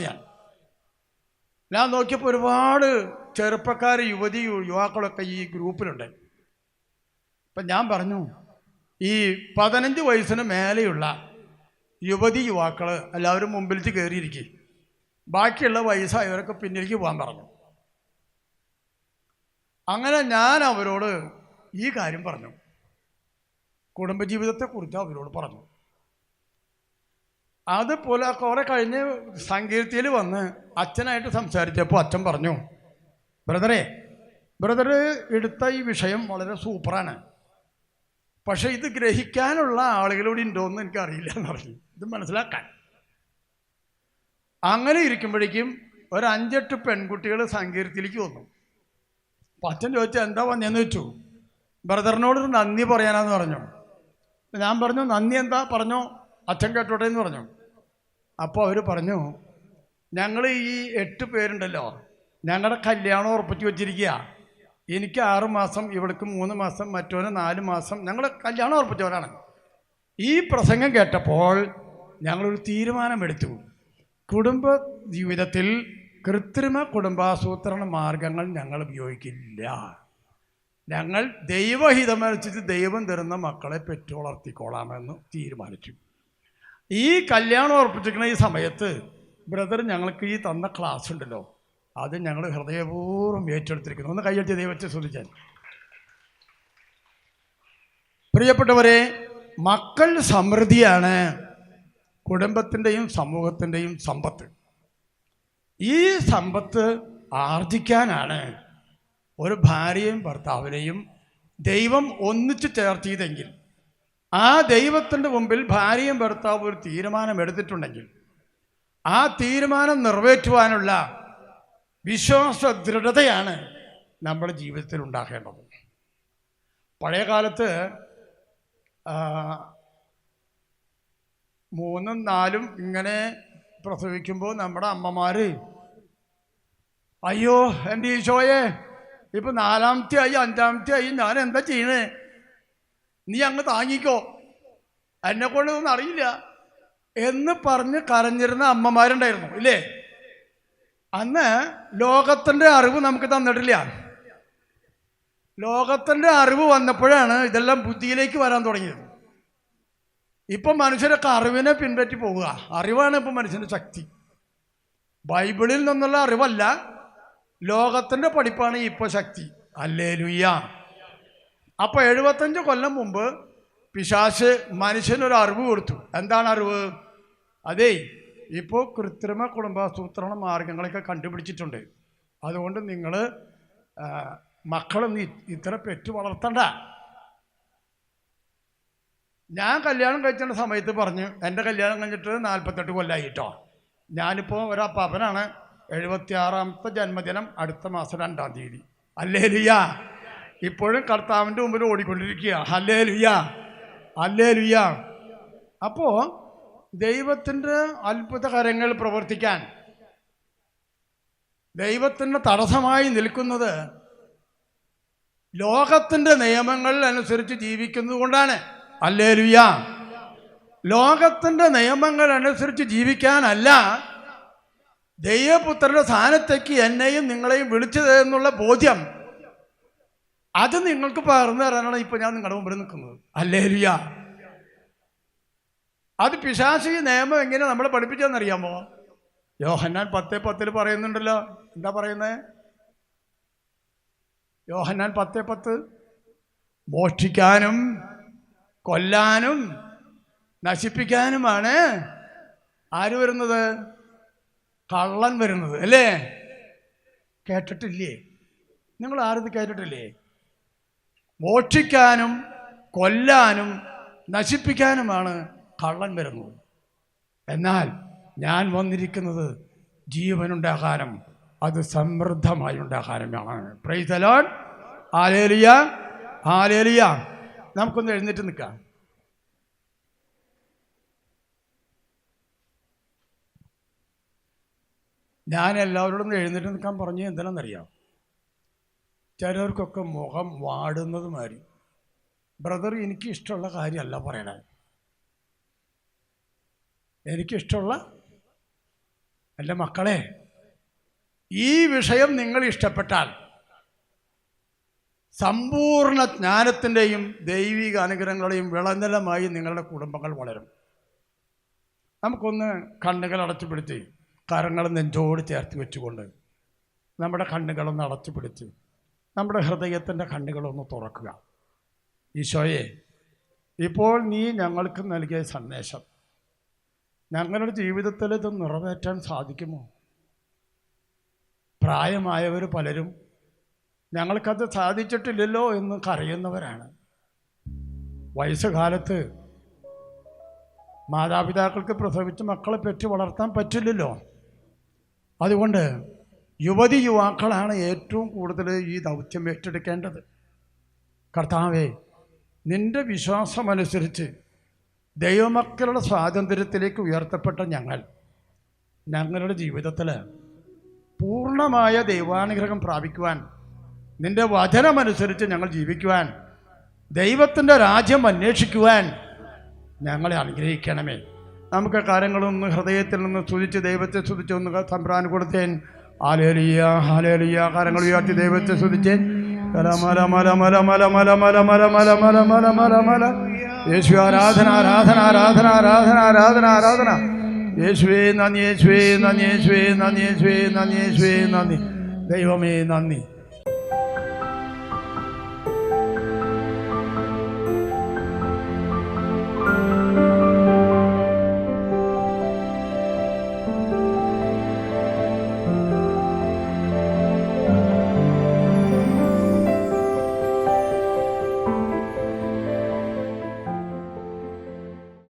ഞാൻ നോക്കിയപ്പോൾ ഒരുപാട് ചെറുപ്പക്കാർ, യുവാക്കളൊക്കെ ഈ ഗ്രൂപ്പിലുണ്ട്. അപ്പം ഞാൻ പറഞ്ഞു, ഈ 15 വയസ്സിന് മേലെയുള്ള യുവാക്കൾ എല്ലാവരും മുമ്പിലേക്ക് കയറിയിരിക്കും, ബാക്കിയുള്ള വയസ്സായവരൊക്കെ പിന്നിലേക്ക് പോകാൻ പറഞ്ഞു. അങ്ങനെ ഞാൻ അവരോട് ഈ കാര്യം പറഞ്ഞു, കുടുംബജീവിതത്തെക്കുറിച്ച് അവരോട് പറഞ്ഞു. അതുപോലെ കുറെ കഴിഞ്ഞ് സങ്കീർത്തിയിൽ വന്ന് അച്ഛനായിട്ട് സംസാരിച്ചപ്പോൾ അച്ഛൻ പറഞ്ഞു, ബ്രദർ എടുത്ത ഈ വിഷയം വളരെ സൂപ്പറാണ്, പക്ഷെ ഇത് ഗ്രഹിക്കാനുള്ള ആളുകളിവിടെ ഉണ്ടോയെന്ന് എനിക്കറിയില്ല എന്ന് പറഞ്ഞു, ഇത് മനസ്സിലാക്കാൻ. അങ്ങനെ ഇരിക്കുമ്പോഴേക്കും ഒരു 5-8 പെൺകുട്ടികൾ സങ്കീർത്തിയിലേക്ക് വന്നു. അപ്പം അച്ഛൻ ചോദിച്ചാൽ എന്താ വന്നതെന്ന് വെച്ചു. ബ്രദറിനോട് നന്ദി പറയാനാന്ന് പറഞ്ഞു. ഞാൻ പറഞ്ഞു, നന്ദി എന്താ പറഞ്ഞോ, അച്ഛൻ കേട്ടോട്ടെ എന്ന് പറഞ്ഞു. അപ്പോൾ അവർ പറഞ്ഞു, ഞങ്ങൾ ഈ 8 പേരുണ്ടല്ലോ, ഞങ്ങളുടെ കല്യാണം ഉറപ്പിച്ച് വെച്ചിരിക്കുക. എനിക്ക് 6 മാസം, ഇവൾക്ക് 3 മാസം, മറ്റവന് 4 മാസം, ഞങ്ങൾ കല്യാണം ഉറപ്പിച്ചവരാണ്. ഈ പ്രസംഗം കേട്ടപ്പോൾ ഞങ്ങളൊരു തീരുമാനമെടുത്തു, കുടുംബ ജീവിതത്തിൽ കൃത്രിമ കുടുംബാസൂത്രണ മാർഗങ്ങൾ ഞങ്ങൾ ഉപയോഗിക്കില്ല. ഞങ്ങൾ ദൈവഹിതമനുസരിച്ച് ദൈവം തരുന്ന മക്കളെ പെറ്റു വളർത്തിക്കോളാമെന്ന് തീരുമാനിച്ചു. ഈ കല്യാണം ഉറപ്പിച്ചിരിക്കുന്ന ഈ സമയത്ത് ബ്രദർ ഞങ്ങൾക്ക് ഈ തന്ന ക്ലാസ് ഉണ്ടല്ലോ, അത് ഞങ്ങൾ ഹൃദയപൂർവ്വം ഏറ്റെടുത്തിരിക്കുന്നു. ഒന്ന് കൈയ്യട്ടി ദൈവത്തെ സ്തുതിച്ചാൽ. പ്രിയപ്പെട്ടവരെ, മക്കൾ സമൃദ്ധിയാണ് കുടുംബത്തിൻ്റെയും സമൂഹത്തിൻ്റെയും സമ്പത്ത്. ഈ സമ്പത്ത് ആർജിക്കാനാണ് ഒരു ഭാര്യയും ഭർത്താവിനെയും ദൈവം ഒന്നിച്ചു ചേർത്തിയതെങ്കിൽ, ആ ദൈവത്തിൻ്റെ മുമ്പിൽ ഭാര്യയും ഭർത്താവും ഒരു തീരുമാനം എടുത്തിട്ടുണ്ടെങ്കിൽ ആ തീരുമാനം നിറവേറ്റുവാനുള്ള വിശ്വാസ ദൃഢതയാണ് നമ്മുടെ ജീവിതത്തിൽ ഉണ്ടാകേണ്ടത്. പഴയ കാലത്ത് 3ഉം 4ഉം ഇങ്ങനെ പ്രസവിക്കുമ്പോൾ നമ്മുടെ അമ്മമാർ, അയ്യോ എൻ്റെ ഈശോയെ, ഇപ്പം 4ാമത്തെ ആയി 5ാമത്തെ ആയി, ഞാൻ എന്താ ചെയ്യണേ, നീ അങ്ങ് താങ്ങിക്കോ, എന്നെക്കൊണ്ടൊന്നും അറിയില്ല എന്ന് പറഞ്ഞ് കരഞ്ഞിരുന്ന അമ്മമാരുണ്ടായിരുന്നു ഇല്ലേ? അന്ന് ലോകത്തിൻ്റെ അറിവ് നമുക്ക് തന്നിട്ടില്ല. ലോകത്തിൻ്റെ അറിവ് വന്നപ്പോഴാണ് ഇതെല്ലാം ബുദ്ധിയിലേക്ക് വരാൻ തുടങ്ങിയത്. ഇപ്പം മനുഷ്യരൊക്കെ അറിവിനെ പിൻപറ്റി പോവുക. അറിവാണ് ഇപ്പം മനുഷ്യൻ്റെ ശക്തി. ബൈബിളിൽ നിന്നുള്ള അറിവല്ല, ലോകത്തിൻ്റെ പഠിപ്പാണ് ഇപ്പോൾ ശക്തി. ഹല്ലേലൂയ. അപ്പോൾ 75 കൊല്ലം മുമ്പ് പിശാച് മനുഷ്യനൊരു അറിവ് കൊടുത്തു. എന്താണ് അറിവ്? അതേ, ഇപ്പോൾ കൃത്രിമ കുടുംബാസൂത്രണ മാർഗങ്ങളൊക്കെ കണ്ടുപിടിച്ചിട്ടുണ്ട്. അതുകൊണ്ട് നിങ്ങൾ മക്കളൊന്നും ഇത്ര പെറ്റു വളർത്തണ്ട. ഞാൻ കല്യാണം കഴിച്ച സമയത്ത് പറഞ്ഞു, എൻ്റെ കല്യാണം കഴിഞ്ഞിട്ട് 48 കൊല്ലമായി കേട്ടോ. ഞാനിപ്പോൾ ഒരപ്പാപ്പനാണ്. 76ാമത്തെ ജന്മദിനം അടുത്ത മാസം 2-ാം തീയതി. ഹല്ലേലൂയ. ഇപ്പോഴും കർത്താവിൻ്റെ മുമ്പിൽ ഓടിക്കൊണ്ടിരിക്കുക. Hallelujah, hallelujah. അപ്പോൾ ദൈവത്തിൻ്റെ അത്ഭുത കരങ്ങൾ പ്രവർത്തിക്കാൻ ദൈവത്തിന് തടസ്സമായി നിൽക്കുന്നത് ലോകത്തിൻ്റെ നിയമങ്ങൾ അനുസരിച്ച് ജീവിക്കുന്നത് കൊണ്ടാണ്. ഹല്ലേലൂയ. ലോകത്തിൻ്റെ നിയമങ്ങൾ അനുസരിച്ച് ജീവിക്കാനല്ല, ദൈവപുത്രന്റെ സ്ഥാനത്തേക്ക് എന്നെയും നിങ്ങളെയും വിളിച്ചത് എന്നുള്ള ബോധ്യം അത് നിങ്ങൾക്ക് പകർന്നു തരാനാണ് ഇപ്പോൾ ഞാൻ നിങ്ങളുടെ മുമ്പിൽ നിൽക്കുന്നത്. ഹല്ലേലൂയ. അത് പിശാചി നിയമം എങ്ങനെ നമ്മളെ പഠിപ്പിച്ചതെന്നറിയാമോ? യോഹന്നാൻ 10:10 പറയുന്നുണ്ടല്ലോ. എന്താ പറയുന്നത്? യോഹന്നാൻ 10:10, മോഷ്ടിക്കാനും കൊല്ലാനും നശിപ്പിക്കാനുമാണ് ആര് വരുന്നത്? കള്ളൻ വരുന്നത് അല്ലേ? കേട്ടിട്ടില്ലേ? നിങ്ങൾ ആരത് കേട്ടിട്ടില്ലേ? മോഷ്ടിക്കാനും കൊല്ലാനും നശിപ്പിക്കാനുമാണ് കള്ളൻ വരുന്നത്. എന്നാൽ ഞാൻ വന്നിരിക്കുന്നത് ജീവനുണ്ടാകാനും അത് സമൃദ്ധമായി ഉണ്ടാകാനുമാണ്. Praise the Lord. Hallelujah, hallelujah. നമുക്കൊന്ന് എഴുന്നേറ്റ് നിൽക്കാം. ഞാൻ എല്ലാവരോടും എഴുന്നേറ്റ് നിൽക്കാൻ പറഞ്ഞു. എന്തിനാണെന്നറിയാം? ചിലർക്കൊക്കെ മുഖം വാടുന്നത് മാതിരി. ബ്രദർ, എനിക്ക് ഇഷ്ടമുള്ള കാര്യമല്ല പറയണേ. എനിക്കിഷ്ടമുള്ള എൻ്റെ മക്കളെ, ഈ വിഷയം നിങ്ങൾ ഇഷ്ടപ്പെട്ടാൽ സമ്പൂർണ്ണ ജ്ഞാനത്തിൻ്റെയും ദൈവിക അനുഗ്രഹങ്ങളുടെയും വിളനിലമായി നിങ്ങളുടെ കുടുംബങ്ങൾ വളരും. നമുക്കൊന്ന് കണ്ണുകൾ അടച്ചുപിടിച്ച് കരങ്ങൾ നെഞ്ചോട് ചേർത്ത് വെച്ചുകൊണ്ട് നമ്മുടെ കണ്ണുകളൊന്ന് അടച്ചുപിടിച്ച് നമ്മുടെ ഹൃദയത്തിൻ്റെ കണ്ണുകളൊന്ന് തുറക്കുക. ഈശോയെ, ഇപ്പോൾ നീ ഞങ്ങൾക്ക് നൽകിയ സന്ദേശം ഞങ്ങളുടെ ജീവിതത്തിൽ ഇത് നിറവേറ്റാൻ സാധിക്കുമോ? പ്രായമായവർ പലരും ഞങ്ങൾക്കത് സാധിച്ചിട്ടില്ലല്ലോ എന്ന് കരയുന്നവരാണ്. വയസ്സുകാലത്ത് മാതാപിതാക്കൾക്ക് പ്രസവിച്ച് മക്കളെ പെറ്റ് വളർത്താൻ പറ്റില്ലല്ലോ. അതുകൊണ്ട് യുവതി യുവാക്കളാണ് ഏറ്റവും കൂടുതൽ ഈ ദൗത്യം ഏറ്റെടുക്കേണ്ടത്. കർത്താവേ, നിൻ്റെ വിശ്വാസമനുസരിച്ച് ദൈവമക്കളുടെ സ്വാതന്ത്ര്യത്തിലേക്ക് ഉയർത്തപ്പെട്ട ഞങ്ങളുടെ ജീവിതത്തിൽ പൂർണ്ണമായ ദൈവാനുഗ്രഹം പ്രാപിക്കുവാൻ, നിൻ്റെ വചനമനുസരിച്ച് ഞങ്ങൾ ജീവിക്കുവാൻ, ദൈവത്തിൻ്റെ രാജ്യം അന്വേഷിക്കുവാൻ ഞങ്ങളെ അനുഗ്രഹിക്കണമേ. നമുക്ക് കാര്യങ്ങളൊന്ന് ഹൃദയത്തിൽ നിന്ന് സ്തുതിച്ച് ദൈവത്തെ സ്തുതിച്ച് ഒന്ന് തമ്പുരാൻ കൊടുത്തേൻ. Hallelujah, hallelujah. കാര്യങ്ങൾ ഉയർത്തി ദൈവത്തെ സ്തുതിച്ചേൻ. യേശു ആരാധന, ആരാധന, ആരാധന, ആരാധന, ആരാധന, ആരാധന. യേശുവേ നന്ദി, യേശുവേ നന്ദി, യേശുവേ നന്ദി, യേശുവേ നന്ദി, യേശുവേ നന്ദി. ദൈവമേ നന്ദി.